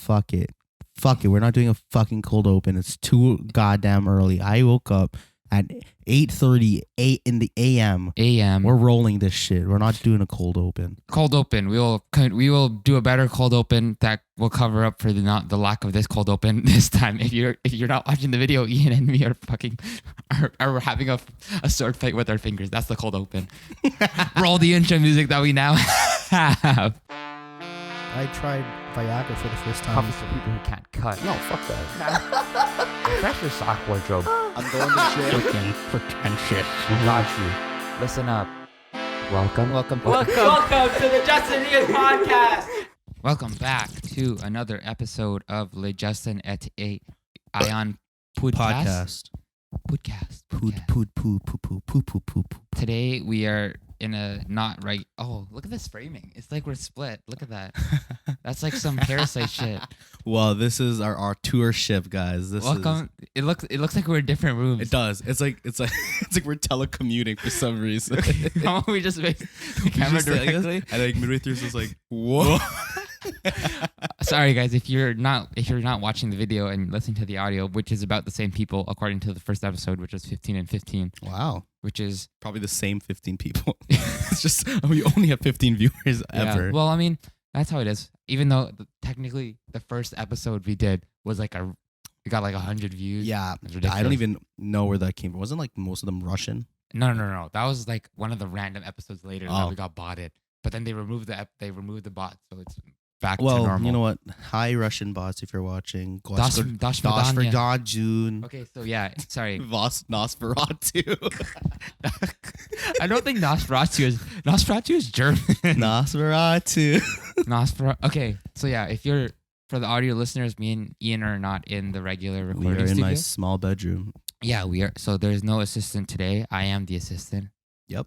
fuck it. We're not doing a fucking cold open. It's too goddamn early. I woke up at 8:38 in the AM. We're rolling this shit. We're not doing a cold open. Cold open. We will do a better cold open that will cover up for the lack of this cold open this time. If you're not watching the video, Ian and me are having a sword fight with our fingers. That's the cold open. Roll the intro music that we now have. I tried Viagra for the first time. Comes for people who can't cut. No, fuck that. Refresh your sock wardrobe. I'm going to jail. Looking pretentious. Got you. Listen up. Welcome Welcome to the Justin Ian podcast. Welcome back to another episode of Le Justin et Ian podcast. Today we are in a not right. Oh, look at this framing. It's like we're split. Look at that. That's like some Parasite shit. Well, this is our tour ship, guys. Welcome. It looks like we're in different rooms. It does. It's like we're telecommuting for some reason. How about we just make the camera directly? And like midway through, it's just like whoa. Sorry guys, if you're not watching the video and listening to the audio, which is about the same people according to the first episode, which was 15 and 15. Wow. Which is probably the same 15 people. It's just we only have 15 viewers ever. Yeah. Well, I mean, that's how it is. Even though technically the first episode we did was like we got like 100 views. Yeah. I don't even know where that came from. Wasn't like most of them Russian? No. That was like one of the random episodes later that we got botted. But then they removed the bot, so it's back to normal. Well, you know what? Hi, Russian bots, if you're watching. Das for God, June. Okay, so yeah, sorry. Nosferatu. I don't think Nosferatu is German. Nosferatu. Okay, so yeah, if you're, for the audio listeners, me and Ian are not in the regular recording studio. We are in my small bedroom. Yeah, we are. So there's no assistant today. I am the assistant. Yep.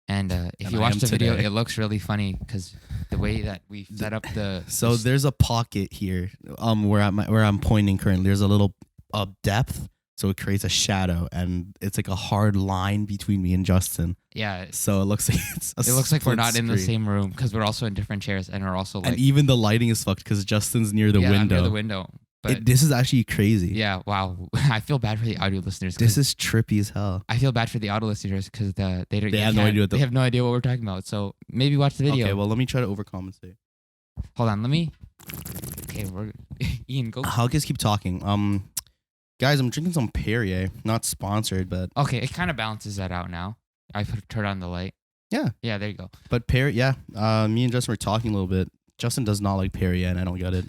And if you watch the video, it looks really funny because the way that we set up the. So there's a pocket here, where I'm pointing currently. There's a little depth, so it creates a shadow, and it's like a hard line between me and Justin. Yeah. So it looks like we're not in the same room because we're also in different chairs, and we're also like. And even the lighting is fucked because Justin's near the window. I'm near the window. But this is actually crazy. Yeah, wow. I feel bad for the audio listeners. This is trippy as hell. I feel bad for the audio listeners because they have no idea what we're talking about. So maybe watch the video. Okay, well, let me try to overcompensate. Hold on, let me. Okay, Ian, go. I'll just keep talking. Guys, I'm drinking some Perrier. Not sponsored, but okay, it kind of balances that out now. I turned on the light. Yeah, there you go. But Perrier, me and Justin were talking a little bit. Justin does not like Perrier, and I don't get it.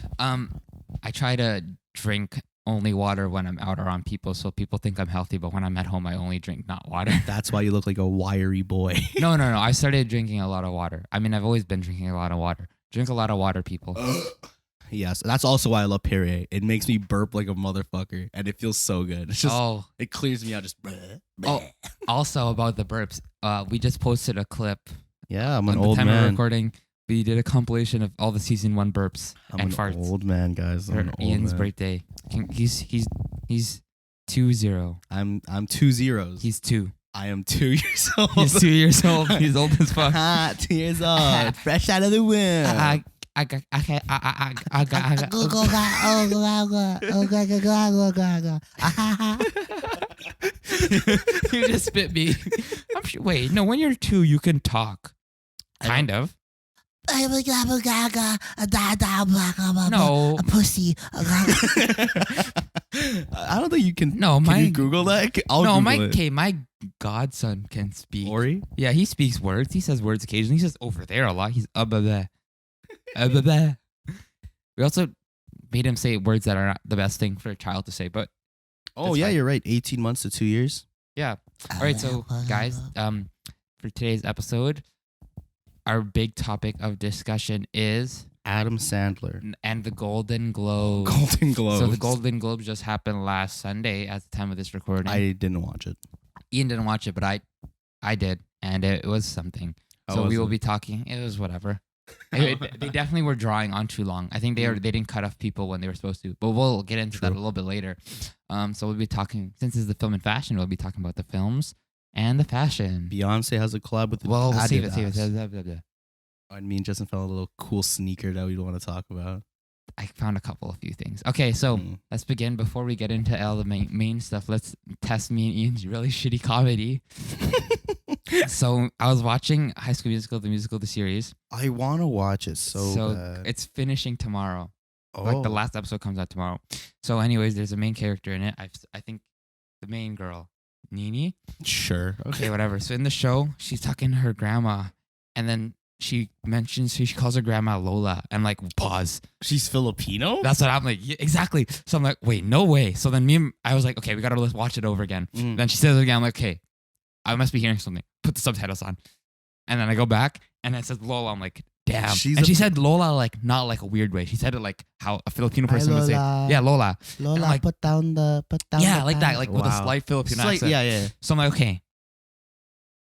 I try to drink only water when I'm out around people, so people think I'm healthy. But when I'm at home, I only drink not water. That's why you look like a wiry boy. No. I started drinking a lot of water. I mean, I've always been drinking a lot of water. Drink a lot of water, people. Yes, that's also why I love Perrier. It makes me burp like a motherfucker, and it feels so good. It's just it clears me out. Just also about the burps, we just posted a clip. Yeah, I'm an old man. At the time of recording, we did a compilation of all the season 1 burps and farts. I'm an old man, guys. For Ian's birthday. He's 20. I'm 2 zeros. He's 2. I am 2 years old. He's 2 years old. He's old as fuck. 2 years old. Fresh out of the womb. You just spit me. I'm sure. Wait, no. When you're 2, you can talk. Kind of. No. No. A pussy. I don't think you can. No, can you Google that? My godson can speak. Ori? Yeah, he speaks words. He says words occasionally. He says over there a lot. He's blah. We also made him say words that are not the best thing for a child to say, but yeah, you're right. 18 months to 2 years. Yeah. All right, so guys, for today's episode, our big topic of discussion is Adam Sandler and the Golden Globes. Golden Globes. So the Golden Globes just happened last Sunday at the time of this recording. I didn't watch it. Ian didn't watch it, but I did, and it was something. So we will be talking. It was whatever. They definitely were drawing on too long. I think they didn't cut off people when they were supposed to, but we'll get into that a little bit later. So we'll be talking, since it's the film and fashion, we'll be talking about the films and the fashion. Beyonce has a collab with we'll save it. And me and Justin found a little cool sneaker that we want to talk about. I found a few things. Okay, so let's begin. Before we get into all the main stuff, let's test me and Ian's really shitty comedy. So I was watching High School Musical, the series. I want to watch it so bad. It's finishing tomorrow. Like the last episode comes out tomorrow. So anyways, there's a main character in it. I think the main girl, Nini. Sure. Okay, whatever. So in the show, she's talking to her grandma, and then she calls her grandma Lola, and like pause. She's Filipino? That's what I'm like. Yeah, exactly. So I'm like, wait, no way. So then I was like, okay, we gotta watch it over again. Then she says it again. I'm like, okay, I must be hearing something. Put the subtitles on, and then I go back, and it says Lola. I'm like, damn. She said Lola like not like a weird way. She said it like how a Filipino person would say, yeah, Lola. Lola, like, put down the yeah, like pen. that, like with a slight Filipino accent. Yeah. So I'm like, okay.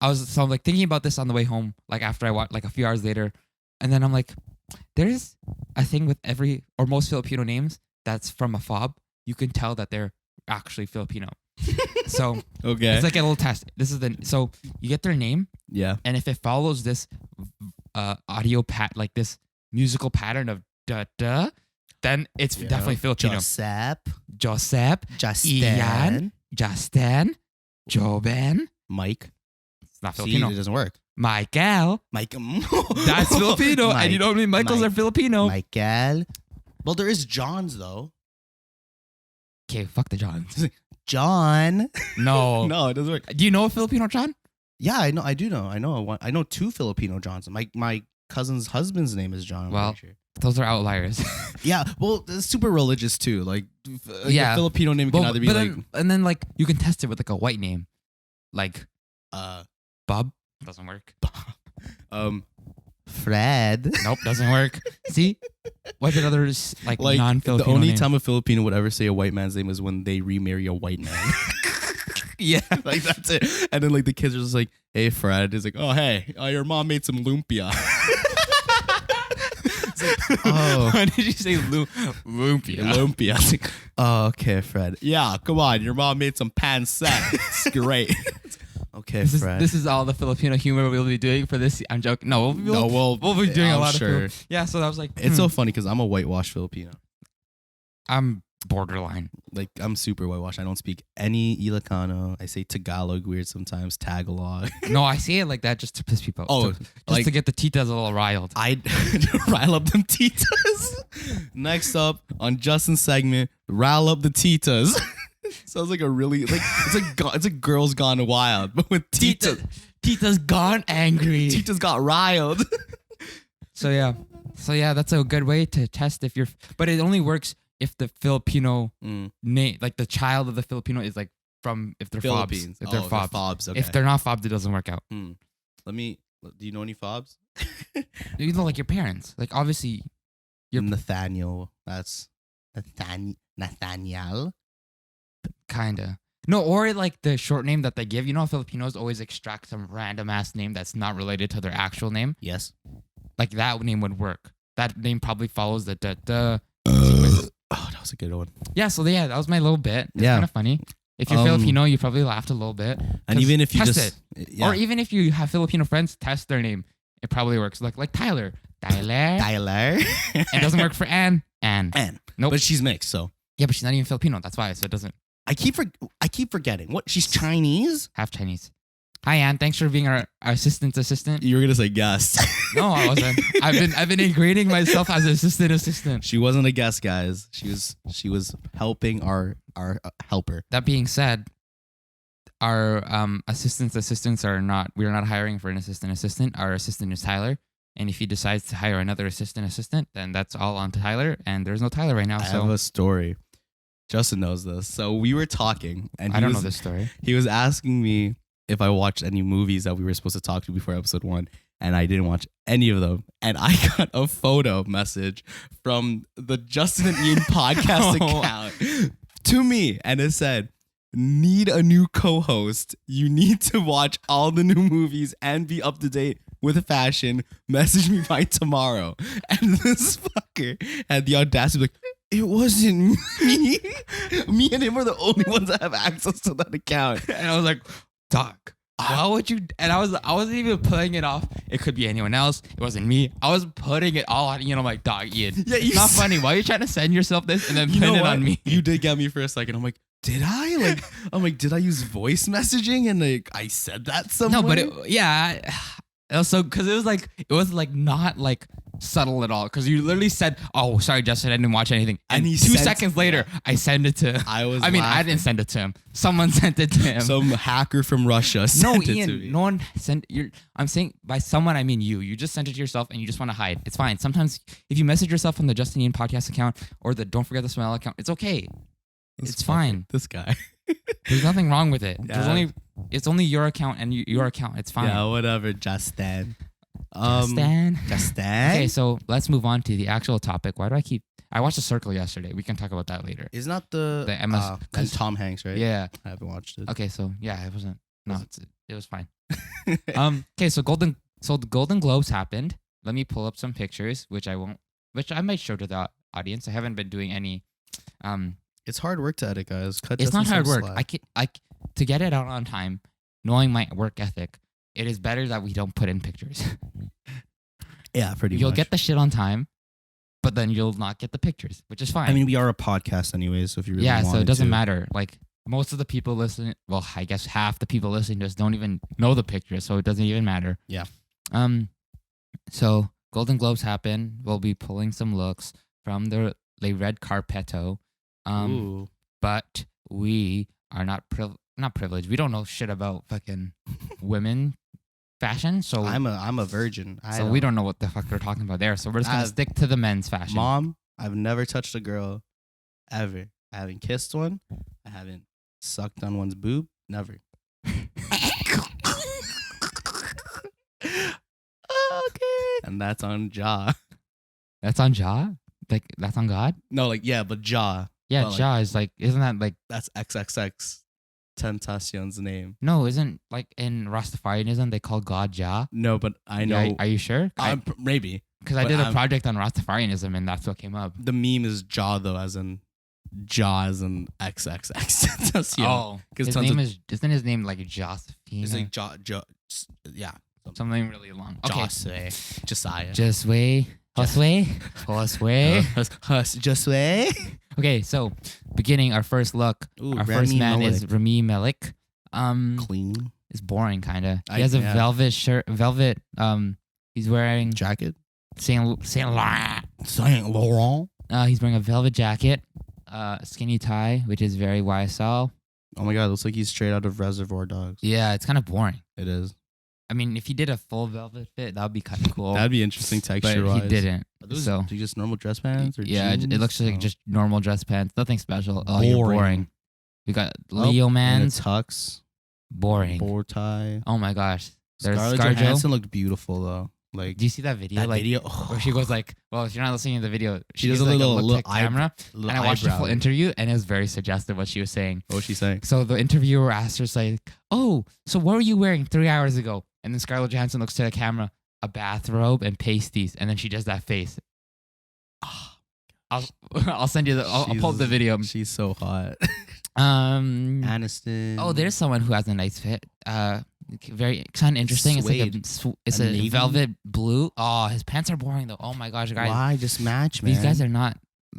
I'm like thinking about this on the way home, like after I watched, like a few hours later, and then I'm like, there's a thing with most Filipino names that's from a fob. You can tell that they're actually Filipino. So okay, it's like a little test. So you get their name, yeah, and if it follows this audio like this musical pattern of da da, then it's definitely Filipino. Josep, Ian, Justin, Joben, Mike. Not Filipino. See, it doesn't work. Michael. That's Filipino. And you know what I mean? Michaels are Filipino. Michael. Well, there is John's, though. Okay, fuck the Johns. John. No. No, it doesn't work. Do you know a Filipino John? Yeah, I know. I do know. I know 2 Filipino Johns. My cousin's husband's name is John. Well, those are outliers. Yeah, well, it's super religious, too. Like, a Filipino name can either be and then, like, you can test it with, like, a white name. Like, Bob doesn't work. Fred. Nope, doesn't work. See, what's another like non-Filipino? The only name? time a Filipino would ever say a white man's name is when they remarry a white man. Yeah, like that's it. And then like the kids are just like, "Hey, Fred." It's like, "Oh, hey, your mom made some lumpia." Why did you say lumpia? Lumpia. It's like, oh, okay, Fred. Yeah, come on. Your mom made some pancetta. It's great. Okay, Fred. This is all the Filipino humor we'll be doing for this. I'm joking. No, we'll be doing a lot of. Yeah, so that was like. It's so funny because I'm a whitewashed Filipino. I'm borderline. Like I'm super whitewashed. I don't speak any Ilocano. I say Tagalog weird sometimes. Tagalog. No, I say it like that just to piss people off. Just to get the titas a little riled. I rile up them titas. Next up on Justin's segment, rile up the titas. Sounds like a really like it's like Girls Gone Wild, but with titas. Tita's gone angry. Titas got riled. So yeah, that's a good way to test if you're. But it only works if the Filipino name, like the child of the Filipino, is like from if they're Philippines. Fobs. If they're fobs. Fobs, okay. If they're not fobs, it doesn't work out. Do you know any fobs? You know, like your parents. Like obviously, you're Nathaniel. That's Nathaniel. Kinda. No, or like the short name that they give. You know, Filipinos always extract some random ass name that's not related to their actual name. Yes. Like that name would work. That name probably follows the Oh, that was a good one. Yeah, so that was my little bit. It's kind of funny. If you're Filipino, you probably laughed a little bit. And even if you test it. Or even if you have Filipino friends, test their name. It probably works. Like Tyler. It doesn't work for Anne. Nope. But she's mixed, so. Yeah, but she's not even Filipino. That's why. So it doesn't. I keep forgetting. What? She's Chinese? Half Chinese. Hi, Anne. Thanks for being our assistant. You were gonna say guest. No, I wasn't. I've been ingraining myself as assistant. She wasn't a guest, guys. She was helping our helper. That being said, our assistants are not. We are not hiring for an assistant. Our assistant is Tyler. And if he decides to hire another assistant, then that's all on Tyler. And there's no Tyler right now. I have a story. Justin knows this. So we were talking, and I don't know this story. He was asking me if I watched any movies that we were supposed to talk to before episode 1, and I didn't watch any of them. And I got a photo message from the Justin and Ian podcast account to me, and it said, "Need a new co-host. You need to watch all the new movies and be up to date with fashion. Message me by tomorrow." And this fucker had the audacity to be like, "It wasn't me." Me and him are the only ones that have access to that account. And I was like, "Doc, Why would you? And I wasn't even putting it off. It could be anyone else. It wasn't me. I was putting it all on, I'm like, dog, Ian. Yeah, it's not funny. Why are you trying to send yourself this and then put it on me? You did get me for a second. I'm like, did I? Did I use voice messaging and I said that somewhere? No, but also because it was like not like subtle at all. Because you literally said, "Oh, sorry, Justin, I didn't watch anything." And 2 seconds later, I sent it to. I didn't send it to him. Someone sent it to him. Some hacker from Russia sent it to me. No one sent. I'm saying by someone I mean you. You just sent it to yourself and you just want to hide. It's fine. Sometimes if you message yourself on the Justin Ian podcast account or the Don't Forget the Smile account, it's okay. It's fine. This guy. There's nothing wrong with it. Yeah. It's only your account and your account. It's fine. Yeah, whatever, Justin. Justin. Okay, so let's move on to the actual topic. I watched The Circle yesterday. We can talk about that later. Isn't that the Emma and Tom Hanks, right? Yeah. I haven't watched it. Okay, so yeah, it wasn't. No, it was fine. Okay, so the Golden Globes happened. Let me pull up some pictures, which I might show to the audience. I haven't been doing any. It's hard work to edit, guys. It's not hard work. To get it out on time, knowing my work ethic, it is better that we don't put in pictures. Yeah, pretty much. You'll get the shit on time, but then you'll not get the pictures, which is fine. I mean, we are a podcast anyway, so if you really want so it doesn't matter. Like most of the people listening, well, I guess half the people listening to us don't even know the pictures, so it doesn't even matter. Yeah. So Golden Globes happen. We'll be pulling some looks from the red carpeto. But we are not privileged. We don't know shit about fucking women fashion. So I'm a virgin. We don't know what the fuck they're talking about there. So we're just gonna stick to the men's fashion. Mom, I've never touched a girl ever. I haven't kissed one. I haven't sucked on one's boob. Never. Okay. And that's on Jaw. That's on Jaw? Like that's on God? No, but Jaw. Yeah, Jaw is like, isn't that like that's XXX Tentacion's name? No, isn't like in Rastafarianism they call God Jah? No, but I know. Yeah, are you sure? Maybe because I did a project on Rastafarianism and that's what came up. The meme is Jaw though, as in XXX Tentacion. Oh, his name isn't his name like Josephine? It's like yeah, something really long. Okay, Josiah. Josue. Okay, so beginning our first look. Our first man is Rami Malek. Clean. It's boring, kind of. He has a velvet shirt. He's wearing jacket. Saint Laurent. Saint Laurent. He's wearing a velvet jacket, skinny tie, which is very YSL. Oh my god, it looks like he's straight out of Reservoir Dogs. Yeah, it's kind of boring. It is. I mean, if he did a full velvet fit, that would be kind of cool. That'd be interesting texture-wise. But he didn't. So just normal dress pants? Or jeans? It looks like just normal dress pants. Nothing special. Oh, you're boring. We got Leo Mans. Tux. Boring. Bow tie. Oh my gosh. There's Scarlett Johansson looked beautiful though. Like, do you see that video? Where she goes like, well, if you're not listening to the video, she does a little camera. And I watched the full interview, and it was very suggestive what she was saying. What was she saying? So the interviewer asked her, like, "Oh, so what were you wearing 3 hours ago?" And then Scarlett Johansson looks to the camera, a bathrobe and pasties, and then she does that face. I'll send you I'll pull up the video. She's so hot. Aniston. Oh, there's someone who has a nice fit. Very kind of interesting. Suede. It's a velvet blue. Oh, his pants are boring though. Oh my gosh, guys! Why just match, man? These guys are not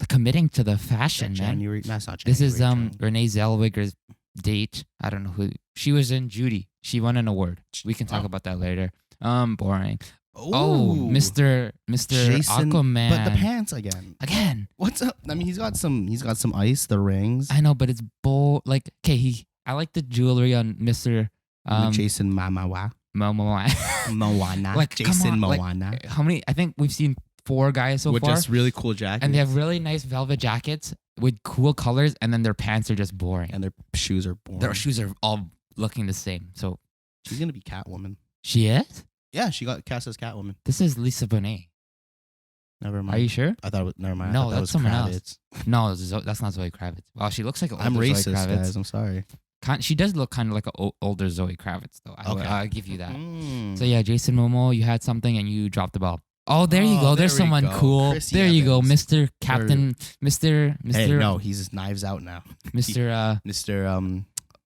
committing to the fashion, man. That's not January. This is Renee Zellweger's date. I don't know who she was in. Judy. She won an award. We can talk about that later. Boring. Oh, Mr. Jason, Aquaman. But the pants again. What's up? I mean, he's got some ice, the rings. I know, but it's like okay. I like the jewelry on Mr. Jason Momoana. Like Jason Momoana. Like, how many? I think we've seen 4 guys so with far. With just really cool jackets. And they have really nice velvet jackets with cool colors, and then their pants are just boring. And their shoes are boring. Their shoes are all looking the same. So she's gonna be Catwoman. She is? Yeah, she got cast as Catwoman. This is Lisa Bonet. Never mind. Are you sure? I thought it was, never mind. No, that's someone Kravitz. Else. No, that's not Zoe Kravitz. Wow, she looks like an older I'm racist, Zoe Kravitz. guys. I'm sorry. She does look kind of like an older Zoe Kravitz, though. Okay. I'll give you that. So yeah, Jason Momoa, you had something and you dropped the ball. Oh, there you go. There's someone cool. Chris there Evans. You go, Mr. Captain, Mr. Hey, no, he's Knives Out now. Mr.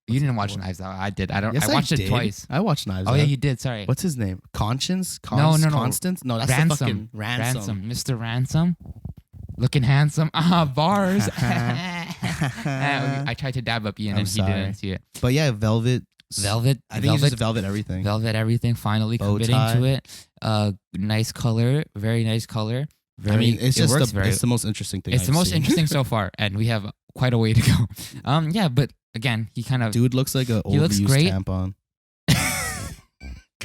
You didn't watch Knives Out. I did. I watched it did. twice. I watched Knives Out. Oh yeah, you did. Sorry. What's his name? Conscience? No. Constance? No, that's the fucking Ransom. Mr. Ransom. Looking handsome. Bars. I tried to dab up Ian I'm and sorry. he didn't see it. But yeah, Velvet. I think it's just Velvet everything. Velvet everything. Finally Bow committing tie. to it. Nice color. Very nice color. I mean, it's just works it's the most interesting thing. It's I've the most seen. interesting so far, and we have quite a way to go. Yeah, but again, he kind of Dude looks like an He looks overused great. tampon.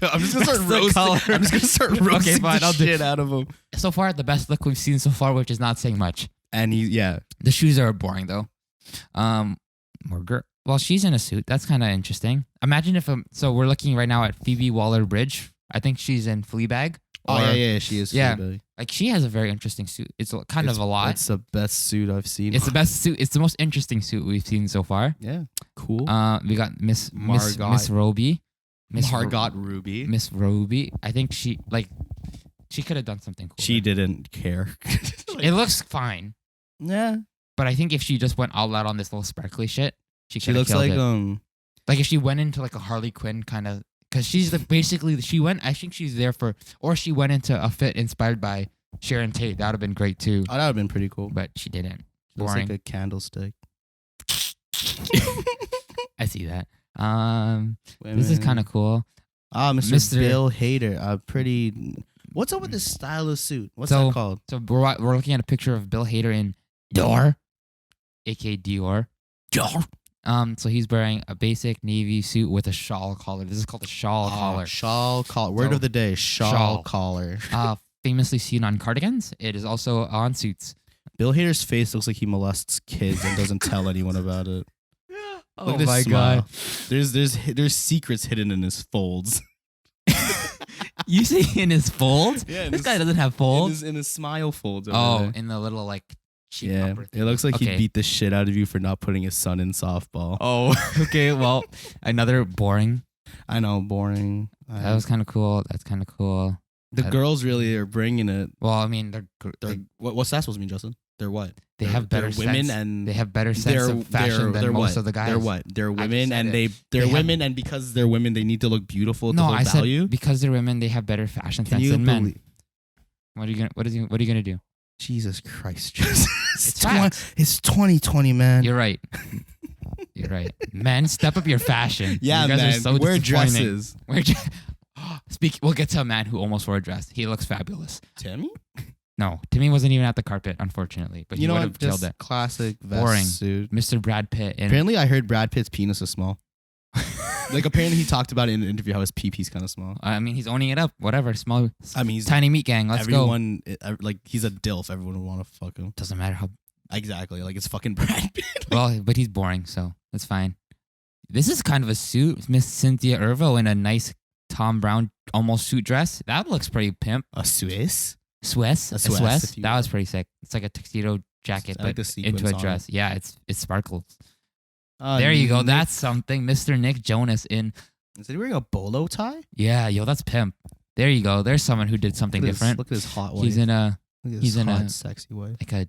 I'm just gonna start That's the roasting. color. I'm just gonna start roasting fine, the I'll do- shit out of him. so far the best look we've seen so far, which is not saying much. And The shoes are boring though. More girl. Well, she's in a suit. That's kind of interesting. Imagine if so we're looking right now at Phoebe Waller-Bridge. I think she's in Fleabag. Oh yeah, she is. Yeah. Fleabag. Like she has a very interesting suit. It's kind of a lot. It's the best suit I've seen. It's the best suit. It's the most interesting suit we've seen so far. Yeah, cool. We got Miss Margot. Roby. Margot Ruby. Miss Roby. I think she could have done something cool. She didn't care. It looks fine, Yeah, but I think if she just went all out on this little sparkly shit, she she could have looks killed like it. Like if she went into like a Harley Quinn kind of, because she's basically she went. I think she's there for, or she went into a fit inspired by Sharon Tate. That would have been great too, Oh, that would have been pretty cool. but she didn't. Looks Boring. like a candlestick. I see that. This is kind of cool. Mr. Bill Hader. Pretty. What's up with this style of suit? What's So- that called? So we're looking at a picture of Bill Hader in Dior, aka Dior. So he's wearing a basic navy suit with a shawl collar. This is called a shawl collar. Shawl collar. Word So- of the day. Shawl. Shawl collar. Famously seen on cardigans. It is also on suits. Bill Hader's face looks like he molests kids and doesn't tell anyone about it. Oh Look at his smile. There's secrets hidden in his folds. You see in his folds? Yeah, This guy doesn't have folds. in his smile folds. over Oh, there. in the little like cheek Yeah, upper it thing. looks like Okay. he beat the shit out of you for not putting his son in softball. Oh, okay. Well, another boring. I know, boring. That was kind of cool. That's kind of cool. the girls really are bringing it. Well, I mean, They're what's that supposed to mean, Justin? They're what? they have better they're women sense. and They have better sense of fashion than most of the guys. They're what? They're I just women said and it. they're They have- women and because they're women they need to look beautiful to No, hold I said value. because they're women, they have better fashion Can sense you than men. believe? What are you gonna do? Jesus Christ, Justin. It's facts. It's 2020, man. You're right. You're right. Men, step up your fashion. Yeah, you guys man. are so Wear disappointing. dresses. We'll get to a man who almost wore a dress. He looks fabulous. Timmy? No, Timmy wasn't even at the carpet, unfortunately, but he You know would what? have killed Just it. classic vest Boring. suit. Mr. Brad Pitt. And Apparently, I heard Brad Pitt's penis is small. Like apparently, he talked about it in an interview how his pee-pee's kind of small. I mean, he's owning it up. Whatever. Small, I mean, he's tiny meat gang. Let's go. everyone like he's a dilf. Everyone would want to fuck him. Doesn't matter how. Exactly, like it's fucking Brad Pitt. Well, but he's boring, so that's fine. This is kind of a suit. Miss Cynthia Erivo in a nice Tom Brown almost suit dress. That looks pretty pimp. A Swiss. Swiss. A A Swiss, Swiss. if you That will. was pretty sick. It's like a tuxedo jacket, I like but the sequins into a on dress. Yeah, it sparkles. it. There you go. Nick- That's something. Mr. Nick Jonas in. Is he wearing a bolo tie? Yeah, yo, that's pimp. There you go. There's someone who did something Look at his- different. Look at his hot wife. He's in a Look at he's his in hot, a- sexy wife. like a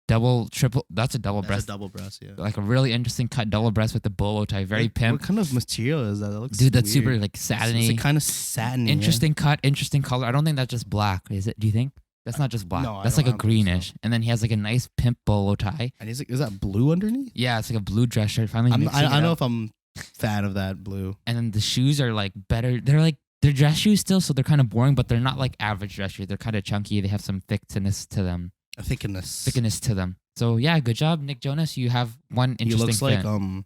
double, triple. That's a double That's breast. a double breast. Yeah. Like a really interesting cut double breast with the bolo tie. Very What pimp. kind of material is that? That looks Dude, that's super weird. like It's satiny. like kind of satiny. Interesting cut, interesting color. I don't think that's just black. Is it? Do you think? That's not just black. No, I That's don't- like I a don't think so. greenish. And then he has like a nice pimp bolo tie. And he's like, is that blue underneath? Yeah, it's like a blue dress shirt. Finally, mixing I it know up. if I'm fan of that blue. And then the shoes are like better. They're dress shoes still, so they're kind of boring, but they're not like average dress shoes. They're kind of chunky. They have some thickness to them. Thickness to them. So yeah, good job, Nick Jonas. You have one He interesting looks fit. like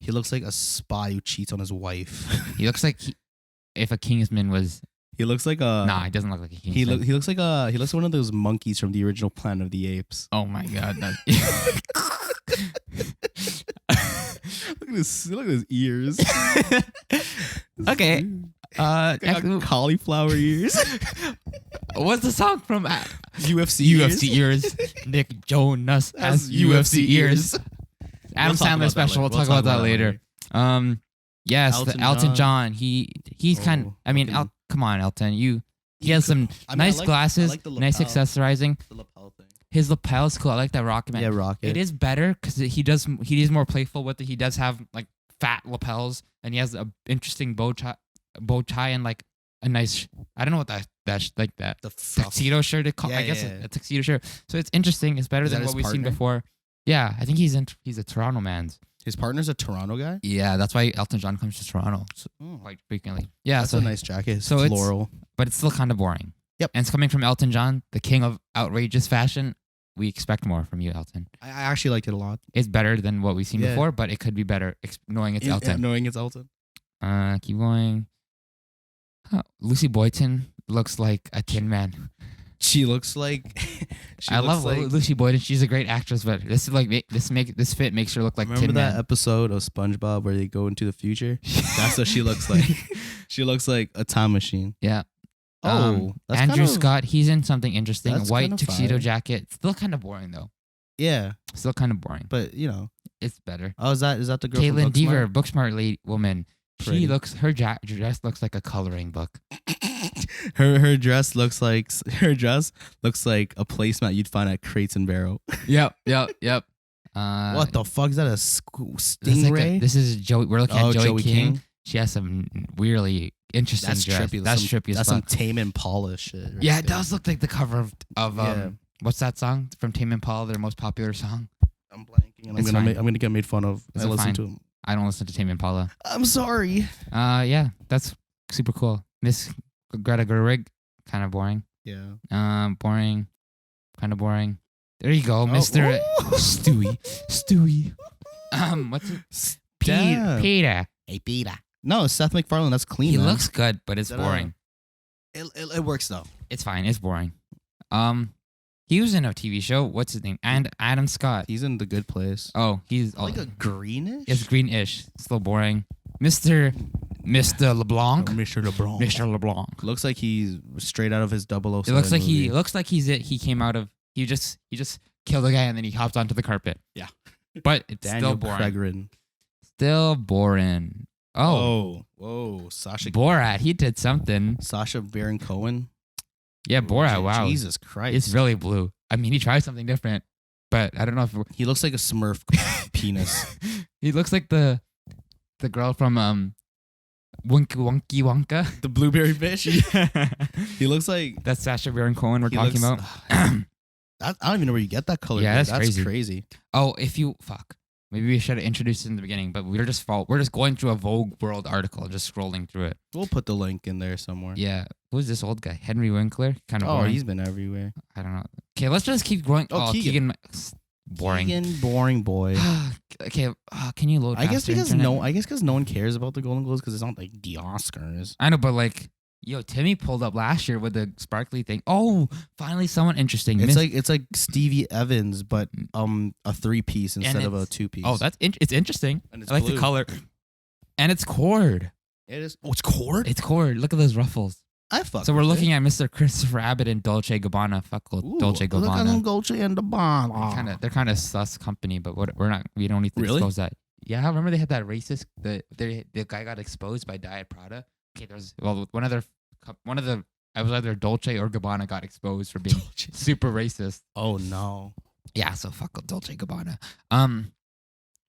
he looks like a spy who cheats on his wife. He looks like if a Kingsman was. He looks like a Nah, he doesn't look like a Kingsman. he looks like one of those monkeys from the original Planet of the Apes. Oh my god. Look at his ears. Okay. Got cauliflower ears. What's the song from UFC UFC ears? Nick Jonas has UFC ears. Adam talk Sandler about special. We'll that talk about that later. Yes, Elton Elton John. He's kind. I mean, fucking- come on, Elton. He has some I mean, nice I like glasses, the nice lapel. accessorizing. The lapel thing. His lapel's cool. I like that Rocket Man. Yeah, rocket. It is better because he's more playful with it. He does have like fat lapels, and he has a interesting bow tie, and like a nice. I don't know what that's like that The fuck? tuxedo shirt. I guess a tuxedo shirt. So it's interesting. It's better Is that than his what we've seen partner? before. Yeah, I think he's a Toronto man. His partner's a Toronto guy. Yeah, that's why Elton John comes to Toronto quite frequently. Yeah, That's so a nice jacket. so It's it's- floral. but it's still kind of boring. Yep. And it's coming from Elton John, the king of outrageous fashion. We expect more from you, Elton. I actually liked it a lot. It's better than what we've seen Yeah. before, but it could be better knowing it's Elton. Knowing it's Elton. Keep going. Lucy Boyton looks like a Tin Man. She looks like. I love Lucy Boyton. She's a great actress, but this is like this fit makes her look like Remember Tin that Man. episode of SpongeBob where they go into the future? That's what she looks like. She looks like a time machine. Yeah. Oh, that's Andrew kinda- Scott, he's in something interesting. That's White kinda tuxedo fire. jacket. Still kind of boring though. Yeah, Still kind of boring. but you know. It's better. Oh, is that the girl Caitlin from Deaver, Booksmart? Booksmart lady woman. Pretty. She looks her dress looks like a coloring book. Her dress looks like a placemat you'd find at Crates and Barrel. Yep. What the fuck is that? A That's stingray? this is Joey. We're looking at Joey, King. King? She has some really interesting That's dress. trippy. That's trippy as That's some fuck. Tame Impala shit. right Yeah, it there. does look like the cover of Yeah. what's that song from Tame Impala? Their most popular song. I'm blanking, and It's I'm fine. gonna get made fun of. It's I listen fine. to him. I don't listen to Tame Impala. I'm sorry. Yeah, that's super cool. Miss Greta Gerwig, kind of boring. Yeah. Boring, kind of boring. There you go, Mr. Oh. Stewie. What's it? Damn. Peter. Hey, Peter. No, Seth MacFarlane. That's clean. He man. looks good, but it's Is that boring. It works though. It's fine. It's boring. He was in a TV show. What's his name? And Adam Scott. He's in the good place. Oh, he's Like a greenish. it's greenish. Still boring. Mr. LeBlanc. Mr. LeBron. Mr. LeBlanc. Looks like he's straight out of his 007 It looks like movie. he came out of he just killed a guy and then he hopped onto the carpet. Yeah. But it's Daniel still boring. Craig. Still boring. Oh, Whoa. Sasha Borat. He did something. Baron Cohen. Yeah, Borat. Wow. Jesus Christ. It's really blue. I mean, he tried something different, but I don't know if He looks like a Smurf penis. he looks like the girl from Wonky Wonka. The blueberry fish. He looks like That's Sacha Baron Cohen we're he talking looks- about. I don't even know where you get that color. Yeah, dude. that's crazy. Oh, maybe we should have introduced it in the beginning, but we're just going through a Vogue World article and just scrolling through it. We'll put the link in there somewhere. Yeah, who's this old guy? Henry Winkler, kind of Oh, boring. he's been everywhere. I don't know. Okay, let's just keep going. Oh, Keegan. Boring. Keegan, boring boy. Okay, can you load? I guess faster, because internet? no one cares about the Golden Globes because it's not like the Oscars. I know, but like, yo, Timmy pulled up last year with the sparkly thing. Oh, finally, someone interesting. It's like Stevie Evans, but a 3-piece instead of a it's- 2-piece. Oh, it's interesting. And it's I like blue. the color, and it's cord. It is. Oh, it's cord. It's cord. Look at those ruffles. I fuck. So we're with looking it. at Mr. Christopher Abbott and Dolce Gabbana. Fuck Ooh, Dolce Look at them Gabbana. Dolce and Gabbana. They're kind of sus company, but we don't need to Really? disclose that. Yeah, remember they had that racist the guy got exposed by Diet Prada. Okay, one of the I was either Dolce or Gabbana got exposed for being super racist. Oh no. Yeah, so fuck Dolce Gabbana.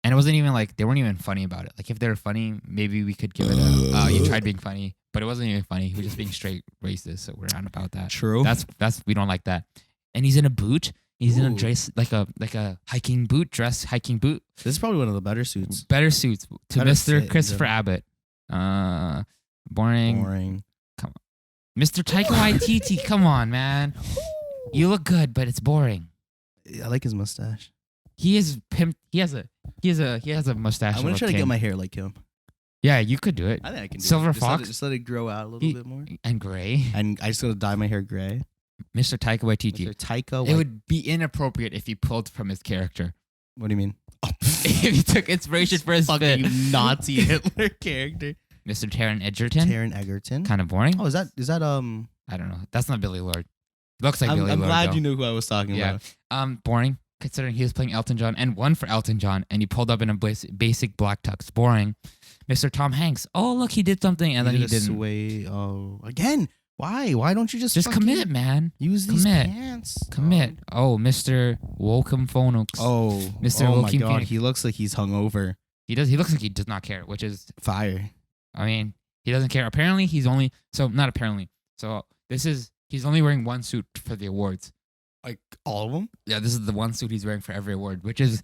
And it wasn't even like they weren't even funny about it. Like if they were funny, maybe we could give it a you tried being funny, but it wasn't even funny. He was just being straight racist, so we're not about that. True. That's we don't like that. And he's in a boot. He's in a Ooh. dress like a hiking boot, hiking boot. This is probably one of the better suits. Better suits to Better Mr. fit, Christopher yeah. Abbott. Boring. Boring. Mr. Taika Waititi, come on, man. You look good, but it's boring. I like his mustache. He is pimped. He has a mustache. I'm gonna of a try to king. get my hair like him. Yeah, you could do it. I think I can do Silver it. Fox? Just let it grow out a little He- bit more. And gray. And I just gotta dye my hair gray. Mr. Taika Waititi. Mr. Taika. It would be inappropriate if you pulled from his character. What do you mean? If you took inspiration for his fit. fucking Nazi Hitler character. Mr. Taron Egerton. Taron Egerton. Kind of boring. Oh, is that I don't know. That's not Billy Lord. Looks like I'm Billy Lord. glad though. you knew who I was talking Yeah. about. Boring. Considering he was playing Elton John and won for Elton John, and he pulled up in a basic black tux. Boring. Mr. Tom Hanks. Oh, look, he did something, and then he did a didn't. sway. Oh, again. Why? Why don't you just Just fucking commit, man. Use these Commit. pants. Commit. Oh, Mr. Wokem Phoenix. Oh, Mr. Oh my Joaquin god, Phoenix. he looks like he's hungover. He does. He looks like he does not care, which is Fire. I mean, he doesn't care. Apparently, he's only not apparently. So he's only wearing one suit for the awards. Like all of them? Yeah, this is the one suit he's wearing for every award, which is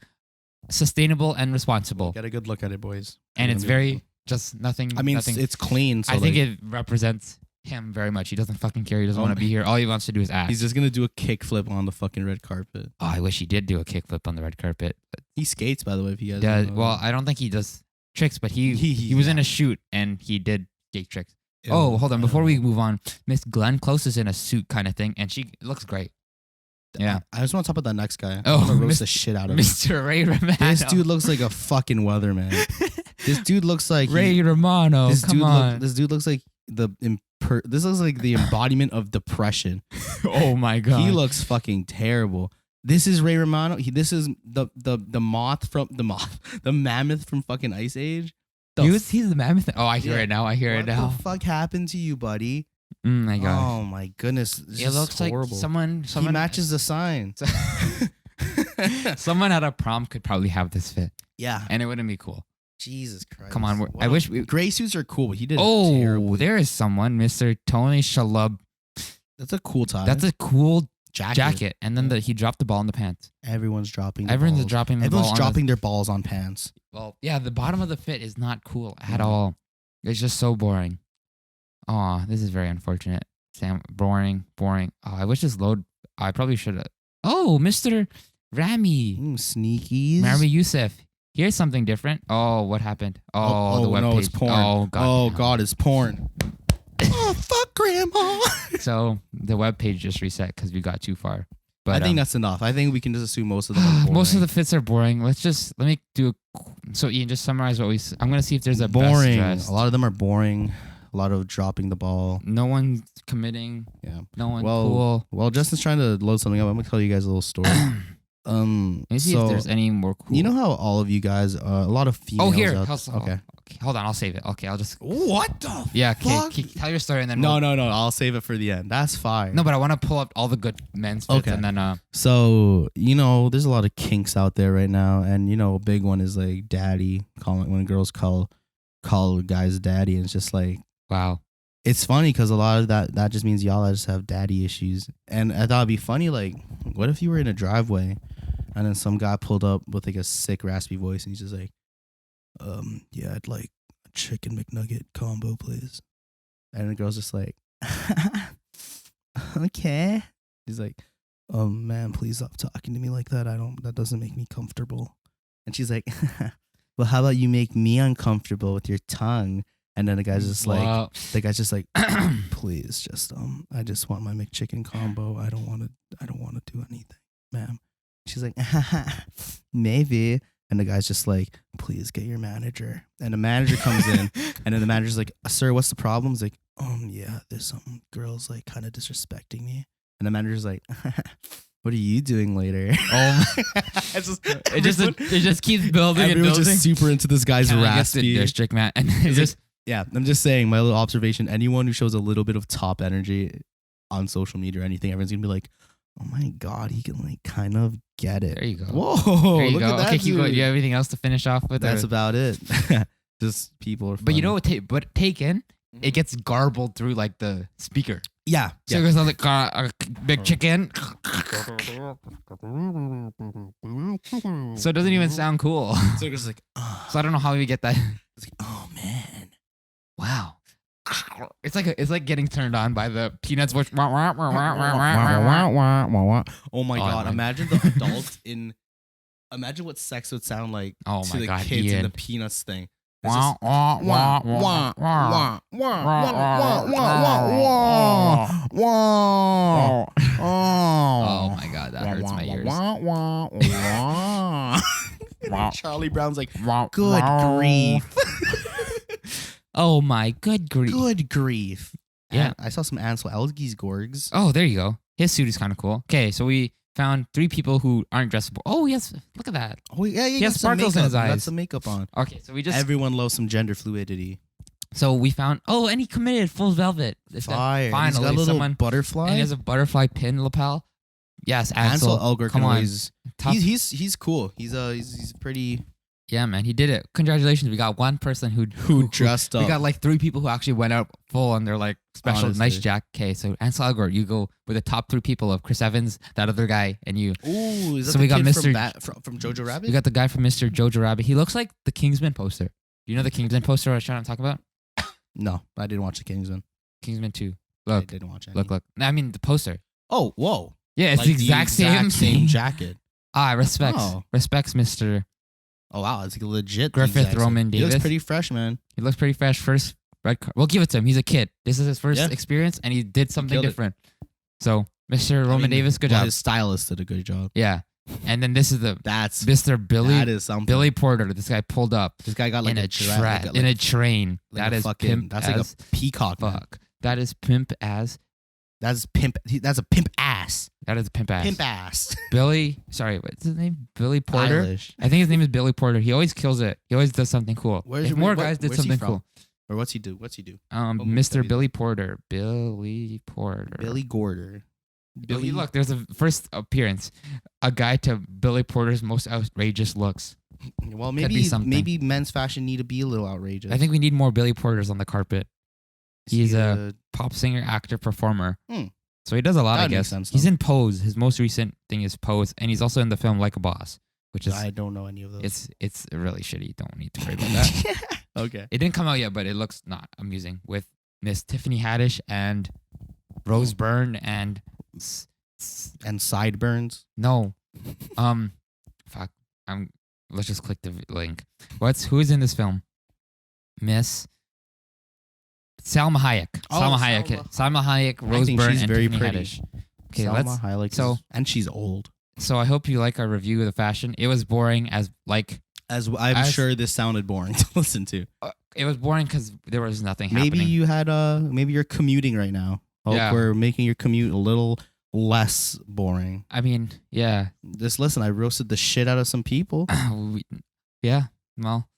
sustainable and responsible. Get a good look at it, boys. And it's very just nothing. I mean, nothing. it's clean. So I think it represents him very much. He doesn't fucking care. He doesn't want to be here. All he wants to do is act. He's just gonna do a kickflip on the fucking red carpet. Oh, I wish he did do a kickflip on the red carpet. But He skates, by the way. If you guys does, don't know. well, I don't think he does tricks, but he was in a shoot and he did skate tricks. Yeah. Oh, hold on. Before we move on, Miss Glenn Close is in a suit kind of thing, and she looks great. Yeah. I just want to talk about that next guy. Oh, I'm gonna roast the shit out of him. Mr. Ray Romano. This dude looks like a fucking weatherman. This dude looks like Ray Romano. Come on. This dude looks like this looks like the embodiment of depression. Oh my god. He looks fucking terrible. This is Ray Romano. This is the mammoth from fucking Ice Age. He's the mammoth. Oh, I hear it now. I hear it now. What the fuck happened to you, buddy? My god. Oh my goodness. It looks horrible. like someone He matches the sign. Someone at a prom could probably have this fit, Yeah. and it wouldn't be cool. Jesus Christ. Come on. I wish gray suits are cool, but he did. Oh, there is someone, Mr. Tony Shalhoub. That's a cool tie. That's a cool jacket. And then he dropped the ball in the pants. Everyone's dropping. Everyone's balls. dropping the Everyone's ball. dropping their balls on pants. Well, yeah, the bottom of the fit is not cool at all. It's just so boring. Oh, this is very unfortunate. Sam, boring. Oh, I wish this load. I probably should have. Oh, Mr. Rami. Sneakies. Rami Youssef. Here's something different. Oh, what happened? Oh, the webpage. No, it's porn. Oh, God. Oh, God, it's porn. Oh, fuck, Grandma. So the webpage just reset because we got too far. But I think that's enough. I think we can just assume most of them are boring. most of the fits are boring. Let me do. So Ian, just summarize what I'm gonna see if there's a boring. best dressed. A lot of them are boring. A lot of dropping the ball. No one's committing. Yeah. No one cool. Well, Justin's trying to load something up. I'm gonna tell you guys a little story. Let me see if there's any more cool. You know how all of you guys, a lot of females. Oh, here. Okay. Hold on. I'll save it. Okay, I'll just. What the? Yeah. fuck? Okay. Tell your story and then. No. I'll save it for the end. That's fine. No, but I want to pull up all the good men's fits Okay. and then. So there's a lot of kinks out there right now, and a big one is like daddy. When girls call guys daddy, and it's just like, Wow. it's funny because a lot of that just means y'all just have daddy issues. And I thought it'd be funny, like, what if you were in a driveway and then some guy pulled up with like a sick raspy voice and he's just like, yeah, I'd like a chicken McNugget combo, please. And the girl's just like, okay. He's like, man, please stop talking to me like that. That doesn't make me comfortable. And she's like, well, how about you make me uncomfortable with your tongue? And then the guy's just like, please, just I just want my McChicken combo. I don't want to do anything, ma'am. She's like, maybe. And the guy's just like, please get your manager. And the manager comes in, and then the manager's like, sir, what's the problem? He's like, yeah, there's some girls like kind of disrespecting me. And the manager's like, what are you doing later? Oh, it just keeps building. Everyone's and building. just super into this guy's raspy district, man, and it's just. Yeah, I'm just saying, my little observation, anyone who shows a little bit of top energy on social media or anything, everyone's going to be like, oh my God, he can like kind of get it. There you go. Whoa, there you look go. at that. Okay, keep going. Do you have anything else to finish off with? That's about it. Just people are But you funny. know what? But Taken, it gets garbled through like the speaker. Yeah. So it goes like big chicken. So it doesn't even sound cool. So it goes like, So I don't know how we get that. it's like, oh man. Wow. It's like getting turned on by the Peanuts voice. Oh my God. my- Imagine the adult imagine what sex would sound like Oh to my the God, kids in Ian. the Peanuts thing. It's Wah, just, wah, wah, wah, wah. Oh my God, that hurts my ears. Charlie Brown's like, good grief. Oh my good grief. Good grief. Yeah. And I saw some Ansel Elgis gorgs. Oh, there you go. His suit is kind of cool. Okay, so we found 3 people who aren't dressable. Oh, yes. Look at that. Oh, yeah, He has sparkles in his eyes. Got some makeup on. Okay, so we just. Everyone loves some gender fluidity. So we found. Oh, and he committed full velvet. Fire. Finally, He's got a little someone. butterfly. And he has a butterfly pin lapel. Yes, Ansel Ansel. Elgort Come can on. always. Tough. He's cool. He's pretty. Yeah, man, he did it. Congratulations. We got one person who dressed up. We got like 3 people who actually went out full on their like special Honestly. nice jacket. Okay, so Ansel Elgort, you go with the top 3 people of Chris Evans, that other guy, and you. Ooh, is that So the we got kid Mr. from Jojo Rabbit? We got the guy from Mr. Jojo Rabbit. He looks like the Kingsman poster. You know the Kingsman poster I was trying to talk about? No, I didn't watch the Kingsman. Kingsman 2. I Look, didn't watch it. look. I mean the poster. Oh, whoa. Yeah, it's Like the exact same thing. jacket. Respects Mr. Oh wow, it's like legit. Griffith the exact same. Roman He looks Davis. pretty fresh, man. He looks pretty fresh. First red card. We'll give it to him. He's a kid. This is his first Yeah. experience, and he did something killed it. different. So, Mr. Roman Davis, good job. His stylist did a good job. Yeah. And then this is That's Mr. Billy that is something. Billy Porter. This guy pulled up This guy got like in a like in a train. like That a is fucking. pimp That's as like a peacock. Man. fuck. That is pimp as. That's pimp. That's a pimp ass. That is pimp ass. Pimp ass. Billy. Sorry, what's his name? Billy Porter. Stylish. I think his name is Billy Porter. He always kills it. He always does something cool. Where's If more what- guys did where's he something from? cool. Or what's he do? What's he do? Mr. movie Billy Porter. Billy Porter. Billy Gorder. Billy, look, there's a first appearance. A guy to Billy Porter's most outrageous looks. Well, be maybe something. men's fashion need to be a little outrageous. I think we need more Billy Porters on the carpet. Is He's he a pop singer, actor, performer. Hmm. So he does a lot, That I makes guess. sense, He's though. in Pose. His most recent thing is Pose, and he's also in the film Like a Boss, which is I don't know any of those. it's really shitty. Don't need to worry about that. Okay. It didn't come out yet, but it looks not amusing with Miss Tiffany Haddish and Rose Byrne and And sideburns. no, fuck. Let's just click the link. Who's in this film? Miss Salma Hayek. Oh, Salma Hayek, Rose think Byrne, she's and very Tiffany pretty. Haddish. Okay, Salma Hayek so- and she's old. So I hope you like our review of the fashion. It was boring as As I'm sure this sounded boring to listen to. it was boring because there was nothing Maybe happening. you had maybe you're commuting right now. Hope Yeah. we're making your commute a little less boring. I mean, yeah, Just listen, I roasted the shit out of some people. yeah. Well,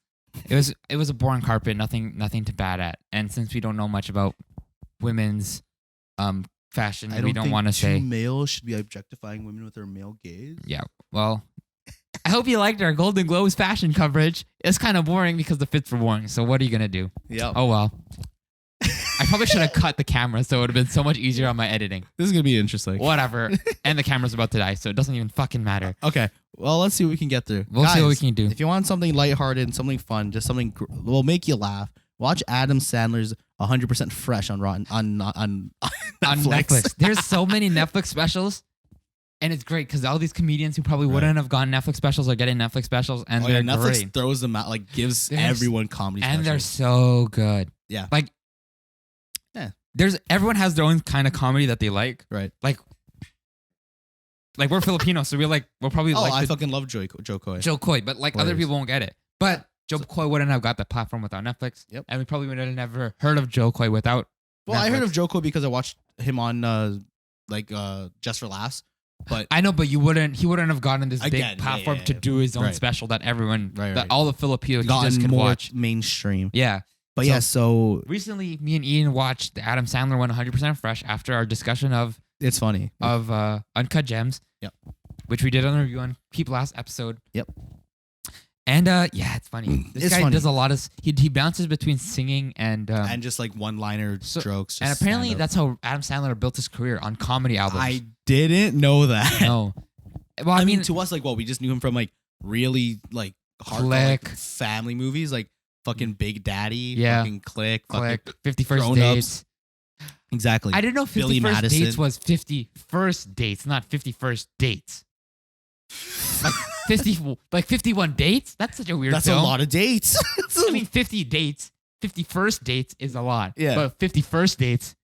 it was a boring carpet. Nothing to bat at. And since we don't know much about women's fashion, we don't want to say. males should be objectifying women with their male gaze. Yeah. Well, I hope you liked our Golden Globes fashion coverage. It's kind of boring because the fits were boring. So what are you gonna do? Yeah. Oh well. I probably should have cut the camera so it would have been so much easier on my editing. This is gonna be interesting. Whatever. And the camera's about to die, so it doesn't even fucking matter. Okay. Well, let's see what we can get through. We'll see what we Guys, can do. If you want something lighthearted and something fun, just something will make you laugh, watch Adam Sandler's 100% Fresh on Netflix. On Netflix. There's so many Netflix specials, and it's great because all these comedians who probably wouldn't have gotten Netflix specials are getting Netflix specials, and they're Netflix great. throws them out, like gives There's- everyone comedy And they're specials. so good. Yeah. Like, everyone has their own kind of comedy that they like. Right. Like we're Filipino, so we'll probably Oh, like I the fucking love Joe Coy. Joe Coy, but like other Hilarious. people won't get it. But Joe Coy wouldn't have got the platform without Netflix. Yep. And we probably would have never heard of Joe Coy without. Well, I heard Netflix. of Joe Coy because I watched him on Just for Laughs. But I know, but he wouldn't have gotten this Again, big platform yeah. to do his own Right. special that everyone, Right, that right. all the Filipinos gotten just could more watch. mainstream. Yeah. But So- yeah, so Recently, me and Ian watched the Adam Sandler 100% Fresh after our discussion of it's funny. Uncut Gems. Yep. Which we did on a review on Peep last episode. Yep. And yeah, it's funny. This It's guy funny. does a lot of he bounces between singing and And just like one-liner jokes. and just apparently stand up. that's how Adam Sandler built his career on comedy albums. I didn't know that. know. Well, I mean, to us, like, well, we just knew him from like really like hardcore Click. like, family movies, like fucking Big Daddy, Yeah. fucking Click, Click, fucking 51st Grown Dates. exactly. I didn't know Billy 51st Madison. Dates was 51st Dates, not 51st Dates. Like 51 dates? That's such a weird That's film. a lot of dates. I mean, 50 dates. 51st dates is a lot. Yeah. But 51st dates,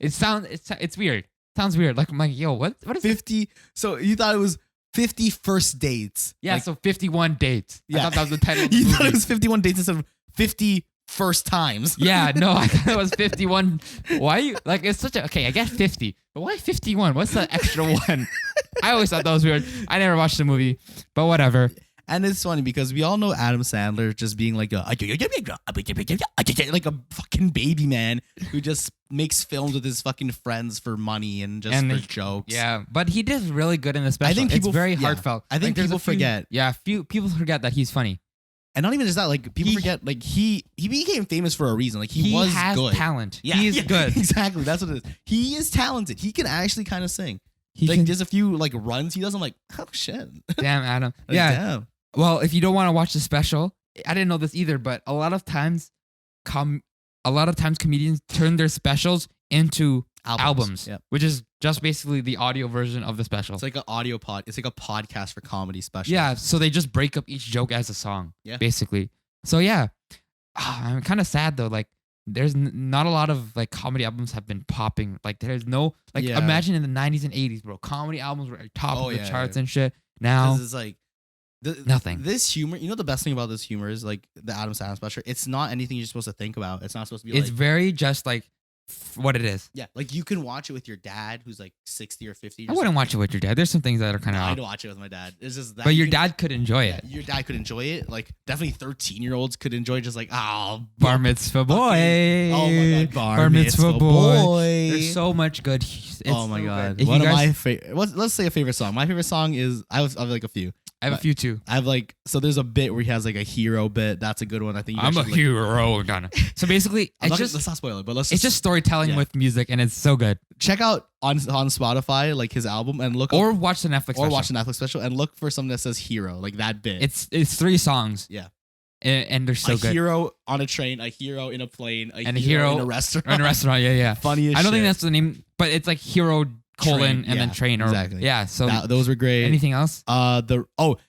it's weird. Sounds weird. Like I'm like, yo, what is it? 50. So you thought it was 50 first dates? Yeah, Like, so 51 dates. I Yeah. thought that was the title of the you movie. thought it was 51 dates instead of 50 first times. Yeah, no, I thought it was 51. Why you like it's such a okay, I get 50, but why 51? What's the extra one? I always thought that was weird. I never watched the movie, but whatever. And it's funny because we all know Adam Sandler just being like a fucking baby man who just makes films with his fucking friends for money and just And for they- jokes. Yeah, but he did really good in the special. I think people it's very yeah. heartfelt. I think there's people a few- forget. Yeah, few people forget that he's funny. And not even just that, like people forget, like he became famous for a reason. Like he was has good. talent. Yeah, He is good. Exactly. That's what it is. He is talented. He can actually kind of sing. He Like can- there's a few like runs he does. I'm like, oh shit. Damn, Adam. Like, Yeah. Damn. Well, if you don't want to watch the special, I didn't know this either, but a lot of times comedians turn their specials into albums, Yep. which is just basically the audio version of the special. It's like an audio pod. It's like a podcast for comedy special. Yeah, so they just break up each joke as a song, Yeah. basically. So yeah, I'm kind of sad though. Like, there's not a lot of like comedy albums have been popping. Like, there's no like. Yeah. Imagine in the 90s and 80s, bro, comedy albums were at top Oh, of the yeah, charts yeah. and shit. Now, Because it's like nothing. This humor, you know, the best thing about this humor is like the Adam Sandler special. It's not anything you're supposed to think about. It's not supposed to be It's like, very just like what it is. yeah, like you can watch it with your dad who's like 60 or 50. I wouldn't watch it with your dad. There's some things that are kind of I'd watch it with my dad. It's just that. but you your can- dad could enjoy it. Your dad could enjoy it. Like definitely 13-year-olds could enjoy just like, oh, Bar mitzvah boy. Oh my god, Bar mitzvah boy. There's There's so much good. It's oh my so god, good. If one you of guys- my favorite. Let's say a favorite song. My favorite song is I have like a few. I have a few too. I have like so there's a bit where he has like a hero bit. That's a good one. I think you guys I'm a should, like, hero, Donna. So basically, let's not spoil it, but let's it's just storytelling yeah. with music, and it's so good. check out on Spotify like his album and look Or up, watch the Netflix. or special. watch the Netflix special and look for something that says hero like that bit. It's 3 songs. Yeah. And they're so a good. hero on a train, a hero in a plane, And a hero hero in a restaurant. In a restaurant, yeah. Funny as I don't think shit. that's the name, but it's like hero colon Train, and then yeah, train or exactly. yeah. So Those were great. anything else? The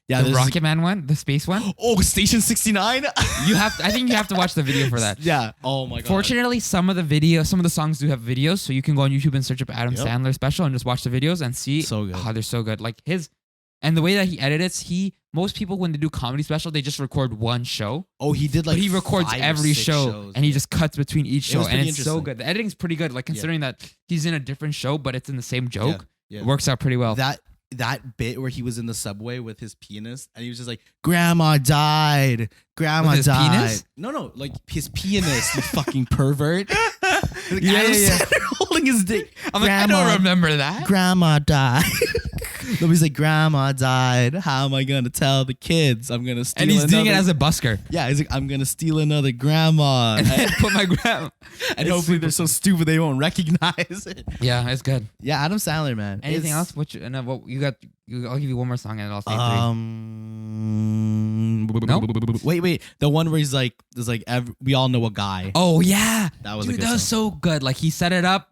The Rocket Man one, the space one. Station 69. I think you have to watch the video for that. Yeah. Oh my god. Fortunately, some of the songs do have videos, so you can go on YouTube and search up Adam Yep. Sandler special and just watch the videos and see. So good. Oh, they're so good. Like and the way that he edits, most people when they do comedy special, they just record one show. Oh, he did like. But he records 5 or every 6 show shows. and he just cuts between each It show, was and pretty it's so interesting. good. The editing's pretty good, like considering that he's in a different show, but it's in the same joke. Yeah. It works out pretty well. That bit where he was in the subway with his pianist and he was just like, "Grandma died. Grandma With his died." penis? No, like his pianist, you fucking pervert. Like, Yeah, Adam yeah. Sandler holding his dick. I'm like, I don't remember that. Grandma died. Nobody's like, "Grandma died. How am I gonna tell the kids? I'm gonna steal." And he's doing it another-" as a busker. Yeah, he's like, "I'm gonna steal another grandma." And then put my grandma. And hopefully they're so stupid they won't recognize it. Yeah, it's good. Yeah, Adam Sandler, man. Anything It's- else? What you got? I'll give you one more song and I'll say 3. Wait. The one where he's like, there's like, we all know a guy. Oh yeah, That was a dude. good That was so good. Like he set it up,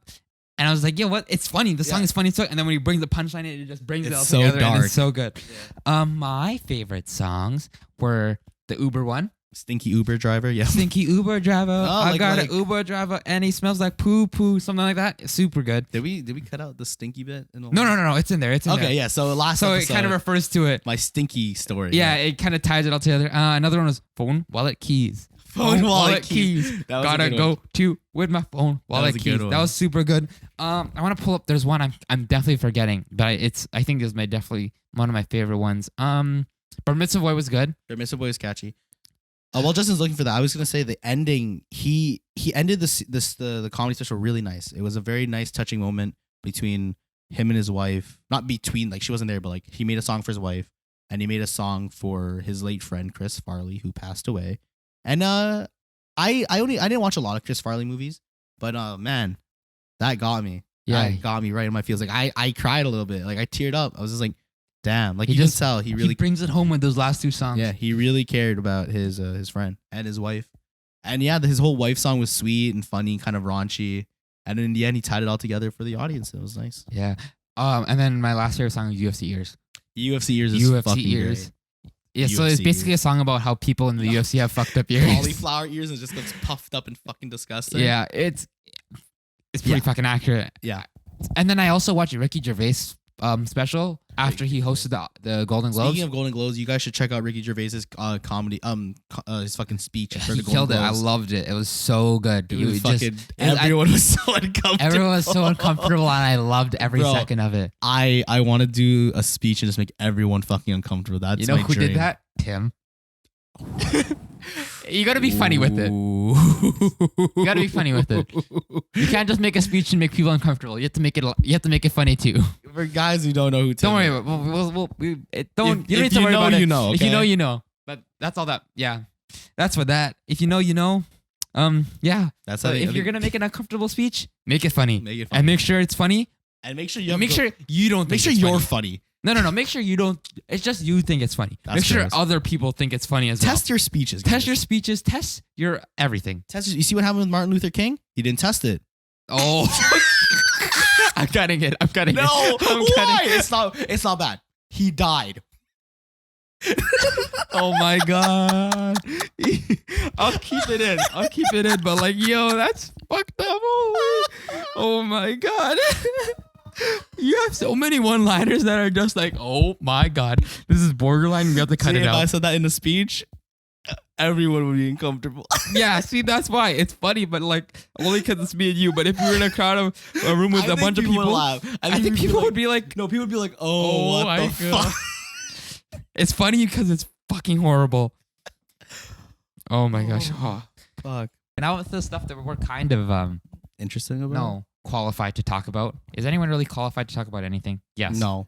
and I was like, "Yo, what? It's funny. The song Yeah. is funny too." And then when he brings the punchline, it just brings it It's all so together, and dark. it's so good. My favorite songs were the Uber one, Stinky Uber driver. Yeah. "Stinky Uber Driver." I like- got like- an Uber driver, and he smells like poo poo, something like that. Super good. Did we cut out the stinky bit? No, it's in there. It's in there. Okay, yeah. So last So episode, it kind of refers to it. my stinky story. Yeah, it kind of ties it all together. Another one was phone, wallet, keys. Phone, wallet, keys. That was a Gotta good go one. to with my phone, wallet, was a good keys. one. That was super good. I want to pull up. There's one I'm definitely forgetting, but I think this is definitely one of my favorite ones. Bar Mitzvah Boy was good. Their Mr. Boy is catchy. While Justin's looking for that, I was gonna say the ending. He ended the comedy special really nice. It was a very nice, touching moment between him and his wife. Not between, like she wasn't there, but like he made a song for his wife, and he made a song for his late friend Chris Farley, who passed away. And I didn't watch a lot of Chris Farley movies, but man, that got me. Yeah. That got me right in my feels. Like I cried a little bit. Like I teared up. I was just like, damn. Like He you can just- tell he He really brings it home with those last 2 songs. yeah, he really cared about his friend and his wife. And yeah, his whole wife song was sweet and funny, kind of raunchy. And in the end, he tied it all together for the audience. It was nice. Yeah. And then my last favorite song was UFC Ears. UFC Ears is UFC fucking Ears. great. Yeah, so it's UFC basically a song about how people in the UFC have fucked up ears. Cauliflower ears and just looks puffed up and fucking disgusting. Yeah, it's pretty Yeah. fucking accurate. Yeah. And then I also watched Ricky Gervais special after he hosted the Golden Globes. Speaking of Golden Globes, you guys should check out Ricky Gervais's comedy, his fucking speech for He the Golden killed it. I Globes. loved it. It was so good. Dude, You just- fucking I- everyone was so uncomfortable. everyone was so uncomfortable, and I loved every Bro, second of it. I want to do a speech and just make everyone fucking uncomfortable. That's You know my who dream. did that? Tim. You gotta be funny with it. You gotta be funny with it. You can't just make a speech and make people uncomfortable. You have to make it funny too. For guys who don't know who Tim Don't worry is. about. Don't. You don't If need to you worry know, about it. you know, If you okay? know, you know. But that's all that. Yeah, that's for that. If you know, you know. Yeah. That's So how if you're gonna make an uncomfortable speech, make it funny. Make it funny. And make sure it's funny. And make sure you Make sure you don't. make think sure it's you're funny. funny. No. Make sure you don't. It's just you think it's funny. That's make sure gross. other people think it's funny as well. Test your speeches. Test guys. your speeches. Test your everything. Test. You see what happened with Martin Luther King? He didn't test it. Oh, I'm cutting it. I'm cutting it. No, I'm why? cutting it. It's not bad. He died. Oh my god. I'll keep it in. But like, yo, that's fucked up. Oh my god. You have so many one-liners that are just like, oh my god, this is borderline. We have to cut See, it if I out. said that in a speech, everyone would be uncomfortable. Yeah, see, that's why it's funny, but like only because it's me and you. But if you were in a crowd of a room with I a think bunch of people would people, laugh. I think people would be like, no, people would be like, oh, what my the God. fuck? it's funny because it's fucking horrible. Oh my gosh. Oh. Fuck. And now it's the stuff that we're kind of Interesting about qualified to talk about. Is anyone really qualified to talk about anything? Yes. No.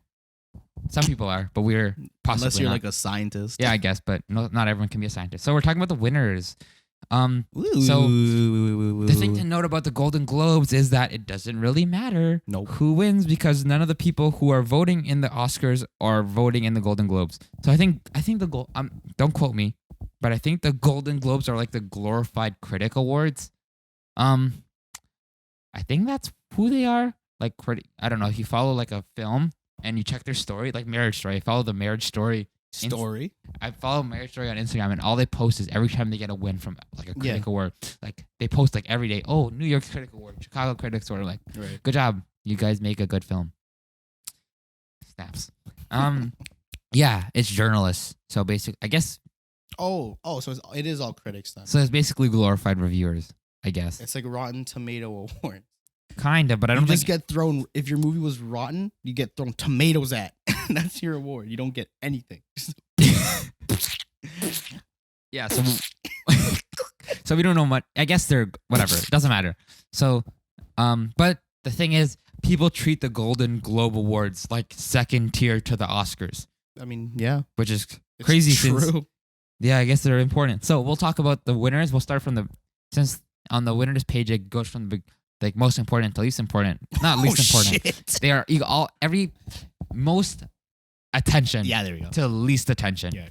Some people are, but we're possibly Unless you're not. like a scientist. Yeah, I guess, but not everyone can be a scientist. So we're talking about the winners. Ooh. So the thing to note about the Golden Globes is that it doesn't really matter Nope. who wins because none of the people who are voting in the Oscars are voting in the Golden Globes. So I think don't quote me, but I think the Golden Globes are like the glorified critic awards. I think that's who they are. Like I don't know, if you follow like a film and you check their story, like Marriage Story, I follow the Marriage Story. I follow Marriage Story on Instagram, and all they post is every time they get a win from like a critic award. Like they post like every day, oh, New York Critic Award, Chicago Critics Award. Like, good job, you guys make a good film. Snaps. Yeah, it's journalists. So basically, I guess. So it is all critics then. So it's basically glorified reviewers, I guess. It's like Rotten Tomato Award. Kind of, but I You don't just think. get thrown. If your movie was rotten, you get thrown tomatoes at. That's your award. You don't get anything. Yeah, so so we don't know much. I guess they're whatever. It doesn't matter. So, but the thing is, people treat the Golden Globe Awards like second tier to the Oscars, I mean, yeah, which is it's crazy. True. Yeah, I guess they're important. So we'll talk about the winners. We'll start from since on the winners page it goes from the like most important to least important. Not least important. Shit. They are every most attention. Yeah, there we go. To least attention. Yeah.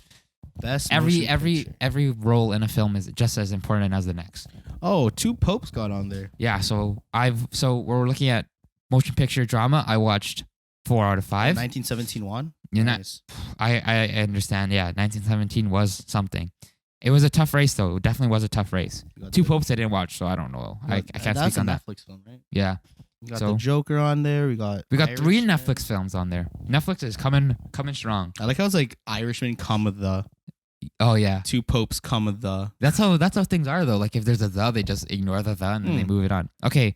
Best Every role in a film is just as important as the next. Oh, two popes got on there. Yeah, so we're looking at motion picture drama. I watched 4 out of 5. 1917 won. You're Nice. I understand. Yeah, 1917 was something. It was a tough race though. It definitely was a tough race. Two popes I didn't watch, so I don't know. I can't speak on that. That's a Netflix film, right? Yeah. We got So- the Joker on there. We got 3 Irishman. Netflix films on there. Netflix is coming strong. I like how it's like Irishman, comma the Oh yeah. two popes, comma the. That's how things are though. Like if there's a the, they just ignore the and then they move it on. Okay.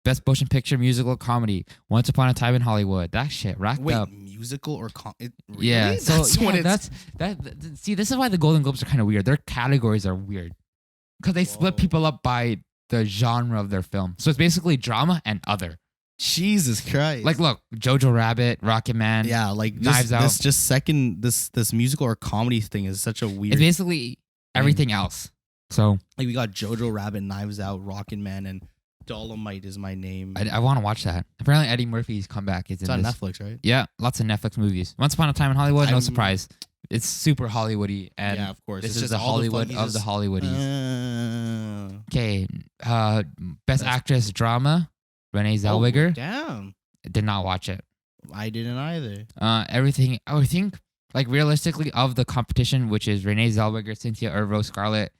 Best motion picture musical comedy. Once Upon a Time in Hollywood. That shit racked Wait, up. musical or really? Yeah. So That's when it's see, this is why the Golden Globes are kind of weird. Their categories are weird because they split people up by the genre of their film. So it's basically drama and other. Jesus Christ. Like, look, Jojo Rabbit, Rocket Man. yeah, like Knives Out. This musical or comedy thing is such a weird. It's basically everything else. So like we got Jojo Rabbit, Knives Out, Rockin' Man, and Dolomite is my name. I want to watch that. Apparently, Eddie Murphy's comeback is It's in on this. Netflix, right? Yeah, lots of Netflix movies. Once Upon a Time in Hollywood, no I'm- surprise. It's super Hollywoody, and yeah, of course. this It's is just the all the Hollywood fun- of the just- Hollywoodies. Okay, best Best- actress drama, Renee Zellweger. Oh, damn. Did not watch it. I didn't either. Everything. I think like realistically of the competition, which is Renee Zellweger, Cynthia Erivo, Scarlett,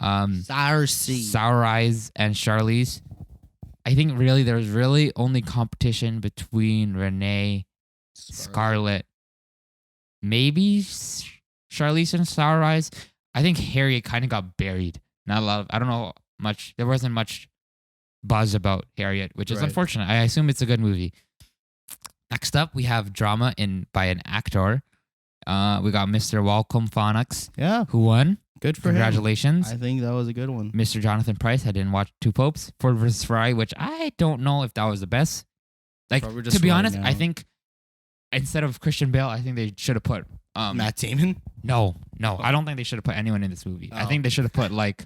Sarcy. Sour Eyes, and Charlize. I think really there's really only competition between Renee, Scarlett, maybe Charlize and Sour Eyes. I think Harriet kind of got buried. Not a lot of, I don't know much. There wasn't much buzz about Harriet, which is Right. unfortunate. I assume it's a good movie. Next up, we have drama by an actor. We got Mr. Malcolm Fox, Yeah, who won. good for Congratulations. him. I think that was a good one. Mr. Jonathan Pryce. I didn't watch Two Popes. Ford vs. Ferrari, which I don't know if that was the best. Like, Ford to vs. be Ferrari honest, now. I think instead of Christian Bale, I think they should have put Matt Damon. No, I don't think they should have put anyone in this movie. I Oh. think they should have put like,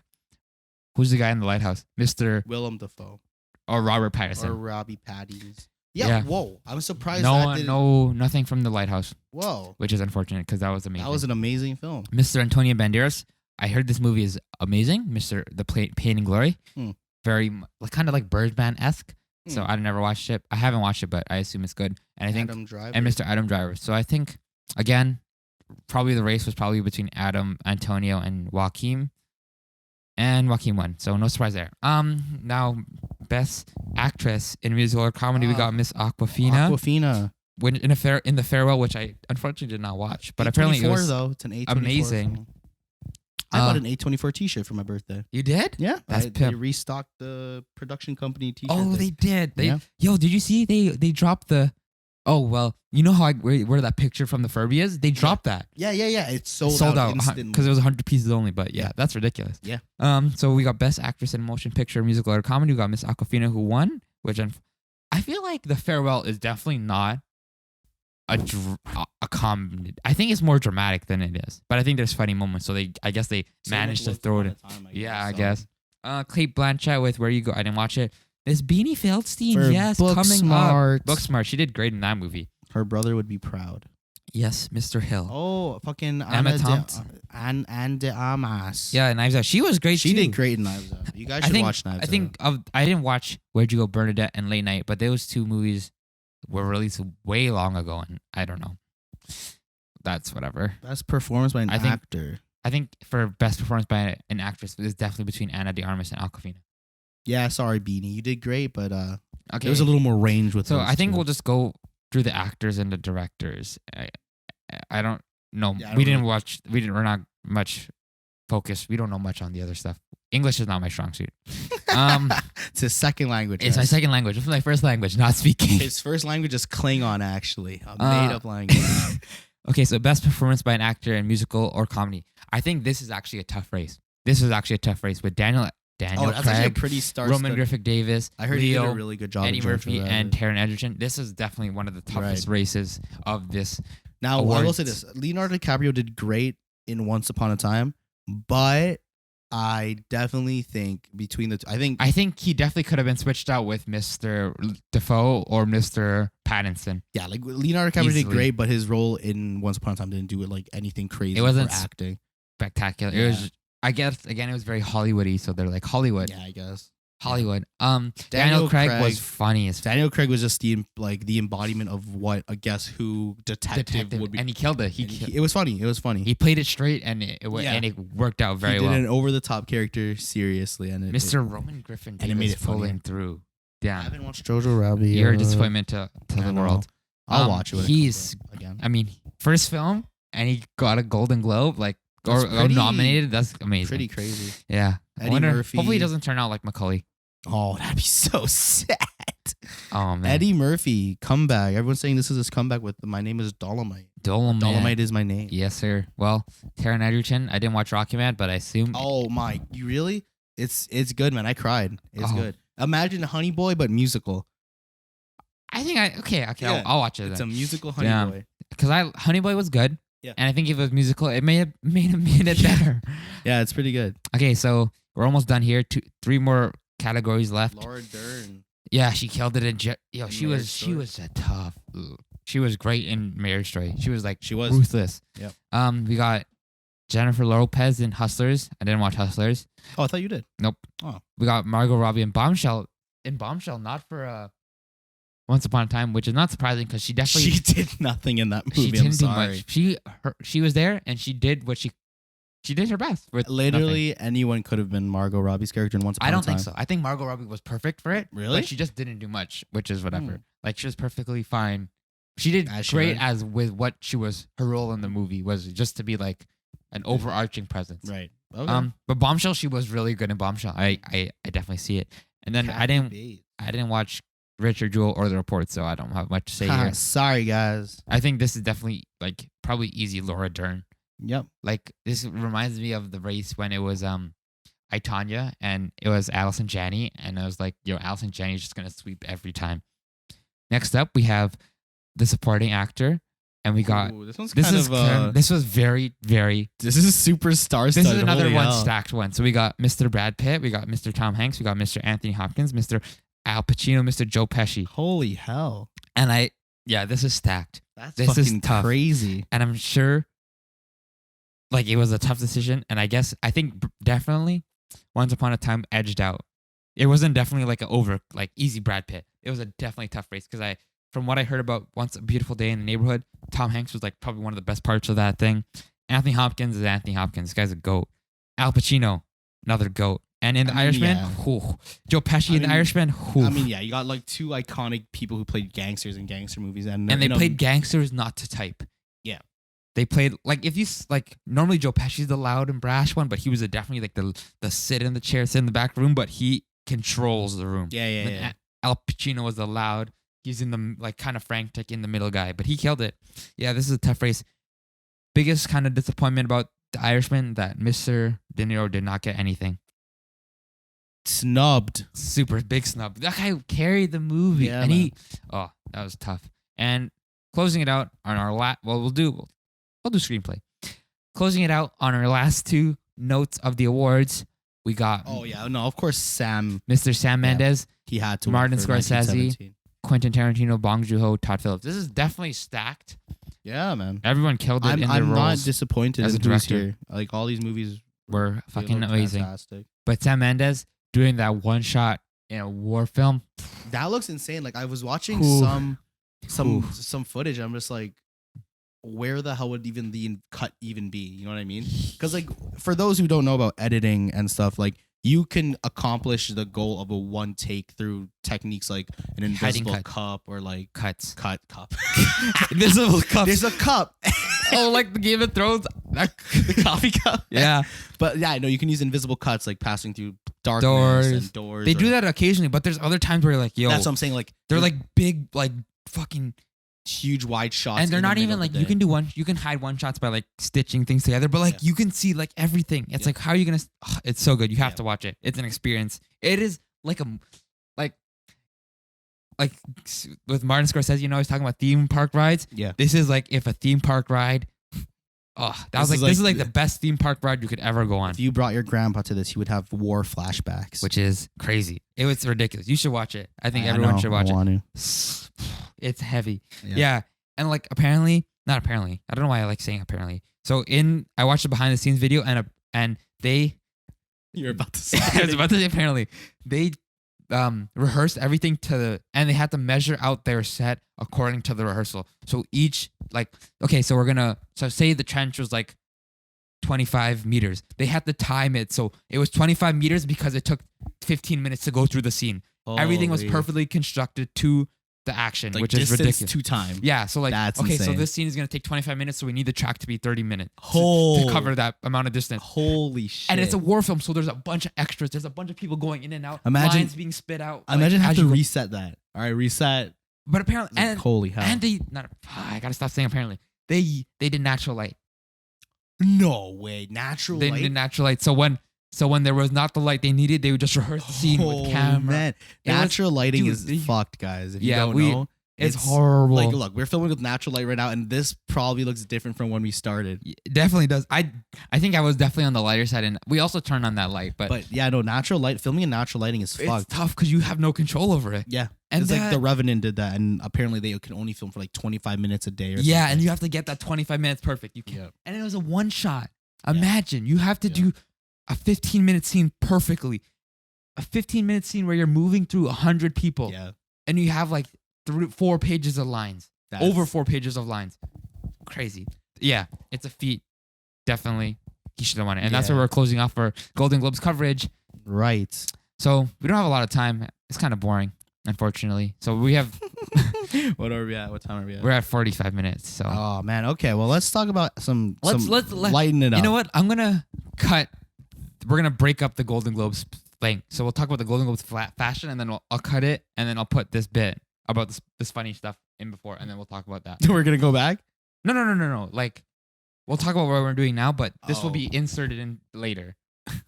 who's the guy in the lighthouse, Mr. Willem Dafoe or Robert Pattinson. or Robbie Pattinson. Yeah, Yeah. Whoa. I'm surprised Nothing from the lighthouse, Whoa. which is unfortunate because that was amazing. That was an amazing film. Mr. Antonio Banderas. I heard this movie is amazing. The Pain and Glory. Very kind of like Birdman-esque. So I never watched it. I haven't watched it, but I assume it's good. And I think Adam Driver. and Mr. Adam Driver. So I think again, probably the race was probably between Adam, Antonio, and Joaquin. And Joaquin won. So no surprise there. Now best actress in musical or comedy, we got Miss Awkwafina. Awkwafina. When in the farewell, which I unfortunately did not watch, but apparently it was though. It's an A24 amazing. film. I bought an A24 T-shirt for my birthday. You did? Yeah, That's they pimp. restocked the production company T-shirt. Oh, thing. they did. Yeah. Yo, did you see they dropped the? Oh well, you know how where that picture from the Furby is? They dropped that. Yeah. It's sold out instantly. because it was 100 pieces only. But yeah, that's ridiculous. Yeah. So we got best actress in motion picture, musical or comedy. We got Miss Awkwafina who won. Which I feel like the farewell is definitely not a comedy. I think it's more dramatic than it is. But I think there's funny moments. So I guess they managed to throw it in. I guess. Cate Blanchett with Where You Go. I didn't watch it. Miss Beanie Feldstein, For yes, Booksmart. up. Booksmart. She did great in that movie. Her brother would be proud. Yes, Mr. Hill. Oh, fucking Emma Thompson. Anne de Armas. Yeah, Knives Out. She was great She too. did great in Knives Out. You guys should watch Knives Out. I didn't watch Where'd You Go, Bernadette, and Late Night, but those two movies were released way long ago, and I don't know. That's whatever. Best performance by an actor. I think for best performance by an actress, it's definitely between Ana de Armas and Awkwafina. Yeah, sorry, Beanie. You did great, but Okay. there was a little more range with So those I think two. we'll just go through the actors and the directors. I don't know. Yeah, I we don't didn't know. watch. We're not much focused. We don't know much on the other stuff. English is not my strong suit. It's his second language. It's my guys. second language. It's my first language, not speaking. His first language is Klingon, actually. A made-up language. Okay, so best performance by an actor in musical or comedy. I think this is actually a tough race. This is actually a tough race with Daniel Oh, that's actually a Craig, pretty star. Roman Griffith Davis, I heard he did Leo, a really good job. Eddie in George Murphy, Rabbit. and Taron Egerton. This is definitely one of the toughest races of this. Now, I will awards. say this: Leonardo DiCaprio did great in Once Upon a Time, but I definitely think between the two, I think he definitely could have been switched out with Mr. Defoe or Mr. Pattinson. yeah, like Leonardo DiCaprio did Easily. great, but his role in Once Upon a Time didn't do it like anything crazy. It wasn't for acting. Spectacular. Yeah. It was, I guess, again, it was very Hollywoody, so they're like Hollywood. Yeah, I guess. Hollywood. Daniel Craig was funny as Daniel Craig was just the embodiment of what a Guess Who detective would be. and he killed it. It was funny. It was funny. He played it straight, and it worked out very he did well. an over the top character seriously, and Mr. Roman Griffin and it made Davis it funnier. pulling through. I Damn, haven't watched Jojo Rabbit. you're a disappointment to I the know. world. I'll watch it. When He's, it comes out again. I mean, first film, and he got a Golden Globe, like That's or pretty- nominated. That's amazing. Pretty crazy. Yeah. Eddie Murphy. Hopefully, he doesn't turn out like Macaulay. Oh, that'd be so sad. Oh man, Eddie Murphy comeback. Everyone's saying this is his comeback with My Name is Dolomite. Dolomite is my name. Yes, sir. Well, Taron Egerton. I didn't watch Rocky Man, but I assume. Oh my, you really? It's good, man. I cried. It's Oh. good. Imagine Honey Boy but musical. I think okay. Yeah. I'll watch it It's a then. musical Honey Yeah. Boy. Because Honey Boy was good. Yeah. And I think if it was musical, it may have made it better. Yeah, it's pretty good. Okay, so we're almost done here. Three more categories left. Laura Dern. Yeah, she killed it in. She Marriage was Story. a tough. She was great in Marriage Story. She was like She was. ruthless. Yep. We got Jennifer Lopez in Hustlers. I didn't watch Hustlers. Oh, I thought you did. Nope. Oh. We got Margot Robbie in Bombshell. Not for Once Upon a Time, which is not surprising because she definitely She did nothing in that movie. she didn't I'm do sorry. much. She was there and she did what she did her best. With Literally anyone could have been Margot Robbie's character in Once Upon I a don't Time. think so. I think Margot Robbie was perfect for it. Really? But she just didn't do much, which is whatever. Hmm. Like she was perfectly fine. She did As she great would. as with what she was. Her role in the movie was just to be like an overarching presence. Right. Okay. But Bombshell, she was really good in Bombshell. I definitely see it. And then I didn't watch Richard Jewell or The Report, so I don't have much to say here. Sorry, guys. I think this is definitely like probably easy Laura Dern. Yep. Like this reminds me of the race when it was I, Tonya and it was Allison Janney, and I was like, yo, Allison Janney's just gonna sweep every time. Next up we have the supporting actor, and we got Ooh, this one's this kind is of this was very very. this is super star This studded. is another Holy one hell. stacked one. So we got Mr. Brad Pitt, we got Mr. Tom Hanks, we got Mr. Anthony Hopkins, Mr. Al Pacino, Mr. Joe Pesci, Holy hell. and this is stacked. That's This is fucking tough. crazy. And I'm sure, like, it was a tough decision. And I think definitely Once Upon a Time edged out. It wasn't definitely like easy Brad Pitt. It was a definitely tough race because from what I heard about Once a Beautiful Day in the Neighborhood, Tom Hanks was like probably one of the best parts of that thing. Anthony Hopkins is Anthony Hopkins. This guy's a GOAT. Al Pacino, another GOAT. And in The Irishman, Joe Pesci in The Irishman, you got like two iconic people who played gangsters in gangster movies, and they played gangsters not to type. Yeah, they played like if you like normally Joe Pesci's the loud and brash one, but he was definitely like the sit in the chair, sit in the back room, but he controls the room. Yeah. Al Pacino was the loud. He's in the like kind of frantic in the middle guy, but he killed it. Yeah, this is a tough race. Biggest kind of disappointment about The Irishman that Mr. De Niro did not get anything. Snubbed. Super big snub. That guy carried the movie, Yeah, and man. that was tough. And closing it out on our we'll do screenplay. Closing it out on our last two notes of the awards, we got of course Mr. Sam Mendes, he had to Martin win for Scorsese, 1917. Quentin Tarantino, Bong Joon-ho, Todd Phillips. This is definitely stacked. Yeah, man. Everyone killed it in their I'm not roles. disappointed as in a who's director. here. Like all these movies Were they fucking look amazing. Fantastic. But Sam Mendes doing that one shot in a war film. That looks insane. Like I was watching Ooh. some footage. I'm just like, where the hell would even the cut even be? You know what I mean? Because like for those who don't know about editing and stuff, like you can accomplish the goal of a one take through techniques like an invisible cut. cup or like Cuts. cup. Invisible cups. There's a cup. Oh, like the Game of Thrones. The coffee cup. Yeah. But yeah, no, you can use invisible cuts like passing through darkness Doors. and doors. They or- do that occasionally, but there's other times where you're like, yo, That's what I'm saying. Like they're like big, like fucking, huge wide shots, and they're in the not middle even of like the you day. can do one. You can hide one shots by like stitching things together, but like Yeah. you can see like everything. It's like how are you gonna? It's so good. You have Yeah. to watch it. It's an experience. It is like like with Martin Scorsese. You know, he's talking about theme park rides. Yeah. This is like if a theme park ride. Oh, this is like the best theme park ride you could ever go on. If you brought your grandpa to this, he would have war flashbacks. Which is crazy. It's ridiculous. You should watch it. I think everyone should watch it. It's heavy. Yeah. And like not apparently. I don't know why I like saying apparently. So I watched the behind the scenes video and they You're about to say. I was about to say apparently they rehearsed everything and they had to measure out their set according to the rehearsal. So each so say the trench was like 25 meters. They had to time it so it was 25 meters because it took 15 minutes to go through the scene. Everything was Holy. perfectly constructed to the action, Like which is distance ridiculous. to time. Yeah, so like That's okay, so insane. this scene is gonna take 25 minutes, so we need the track to be 30 minutes Oh. to cover that amount of distance. Holy shit. And it's a war film, so there's a bunch of extras. There's a bunch of people going in and out. Imagine- lines being spit out. Imagine like, have as to you go. reset that. All right, reset. But apparently, and Holy hell. I gotta stop saying apparently. They did natural light. No way. Natural They light. did natural light. So when there was not the light they needed, they would just rehearse the scene with camera. Man. It was- Natural lighting dude, is fucked, guys. If you Yeah, don't know. It's horrible. Like, look, we're filming with natural light right now, and this probably looks different from when we started. It definitely does. I think I was definitely on the lighter side, and we also turned on that light, but yeah, no, natural light, filming in natural lighting is it's fucked. tough because you have no control over it. Yeah. And it's like that- The Revenant did that, and apparently they can only film for like 25 minutes a day or Yeah, something. and you have to get that 25 minutes perfect. You can't. Yeah. And it was a one shot. Imagine you have to do a 15-minute scene perfectly. A 15-minute scene where you're moving through 100 people. Yeah. And you have like 4 pages of lines. That's- Over 4 pages of lines. Crazy. Yeah, it's a feat. Definitely. He should have won it. And that's Yeah. where we're closing off our Golden Globes coverage. Right. So we don't have a lot of time. It's kind of boring, unfortunately. So we have What are we at? What time are we at? we're at 45 minutes. So Oh man. Okay. Well, let's talk about Let's lighten it up. You know what? I'm gonna cut. We're gonna break up the Golden Globes thing. So we'll talk about the Golden Globes fashion, and then I'll cut it, and then I'll put this bit about this funny stuff in before, and then we'll talk about that. We're gonna go back. No. Like we'll talk about what we're doing now, but this will Oh. be inserted in later.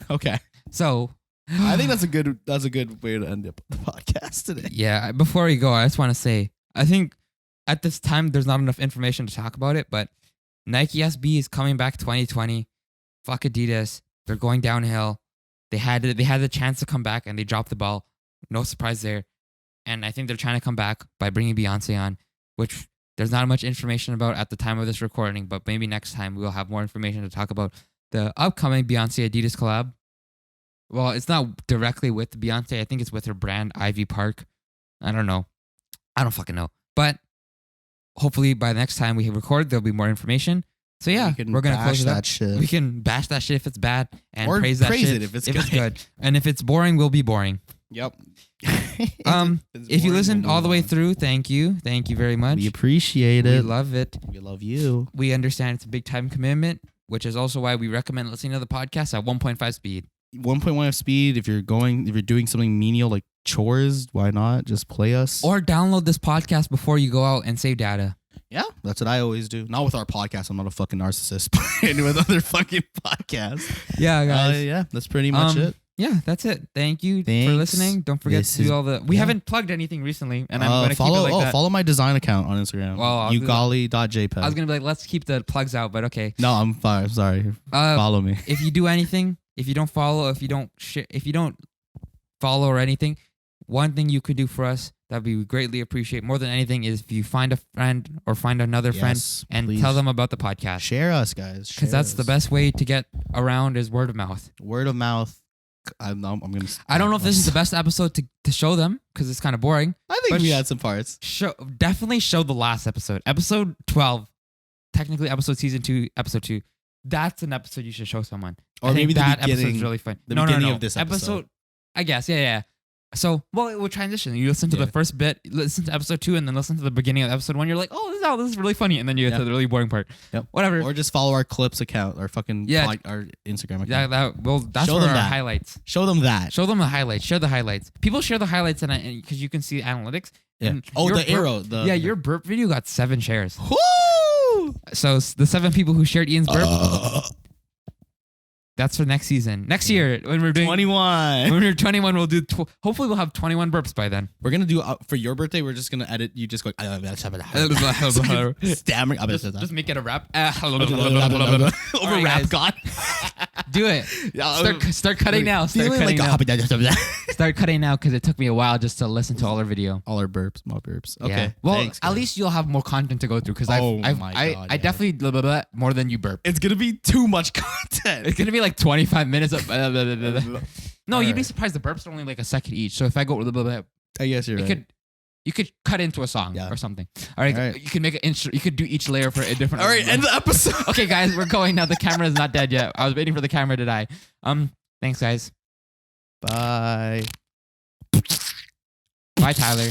Okay. So I think that's a good way to end the podcast today. yeah. Before we go, I just want to say I think at this time, there's not enough information to talk about it, but Nike SB is coming back 2020. Fuck Adidas. They're going downhill. They had the chance to come back and they dropped the ball. No surprise there. And I think they're trying to come back by bringing Beyonce on, which there's not much information about at the time of this recording, but maybe next time we'll have more information to talk about the upcoming Beyonce Adidas collab. Well, it's not directly with Beyonce. I think it's with her brand, Ivy Park. I don't know. I don't fucking know. But hopefully by next time we record, there'll be more information. So yeah, we're going to close that shit. We can bash that shit if it's bad and or praise that shit it if it's good. And if it's boring, we'll be boring. Yep. If you listened all the way through, thank you. Thank you very much. We appreciate it. We love it. We love you. We understand it's a big time commitment, which is also why we recommend listening to the podcast at 1.5 speed. 1.1 speed. If you're doing something menial like chores, why not just play us? Or download this podcast before you go out and save data. Yeah, that's what I always do. Not with our podcast. I'm not a fucking narcissist, but with other fucking podcasts. Yeah, guys. Yeah, that's pretty much it. Yeah, that's it. Thank you for listening. Don't forget to do all the... We haven't plugged anything recently, and I'm going to keep it like that. Follow my design account on Instagram. Well, ugali.jpg. I was going to be like, let's keep the plugs out, but okay. No, I'm fine. I'm sorry. Follow me. If you do anything, if you don't follow, if you don't follow or anything, one thing you could do for us that we would greatly appreciate more than anything is if you find a friend or find another friend and please tell them about the podcast. Share us, guys. Because that's the best way to get around is word of mouth. Word of mouth. I'm gonna. I don't know if this is the best episode to show them because it's kind of boring. I think we had some parts. Definitely show the last episode, episode 12, technically episode 2. That's an episode you should show someone. Or maybe that beginning, episode's really fun. The beginning of this episode. I guess, yeah. So, we'll transition. You listen to the first bit, listen to episode 2, and then listen to the beginning of episode 1. You're like, oh, this is really funny. And then you get to the really boring part. Yep. Whatever. Or just follow our clips account, our fucking our Instagram account. Yeah, that's show them our highlights. Show them that. Show them the highlights. Share the highlights. People share the highlights because you can see analytics. Yeah. And the arrow. Your burp video got 7 shares. Woo! So the 7 people who shared Ian's burp. That's for next season. Next year, when we're doing 21. When we're 21, we'll do. Hopefully, we'll have 21 burps by then. We're gonna do for your birthday. We're just gonna edit you just going stammering. Just make it a rap. Over rap god. Do it. Start cutting now. Start cutting now because it took me a while just to listen to all our video. All our burps, my burps. Okay. Yeah. Well, thanks, at least you'll have more content to go through because I definitely blah, blah, blah, more than you burp. It's gonna be too much content. It's gonna be like 25 minutes of No, you'd be surprised the burps are only like a second each. So if I go I guess you're right. You could cut into a song or something. All right. You can make an intro. You could do each layer for a different. All right, end the episode. Okay, guys, we're going now. The camera is not dead yet. I was waiting for the camera to die. Thanks, guys. Bye. Bye, Tyler.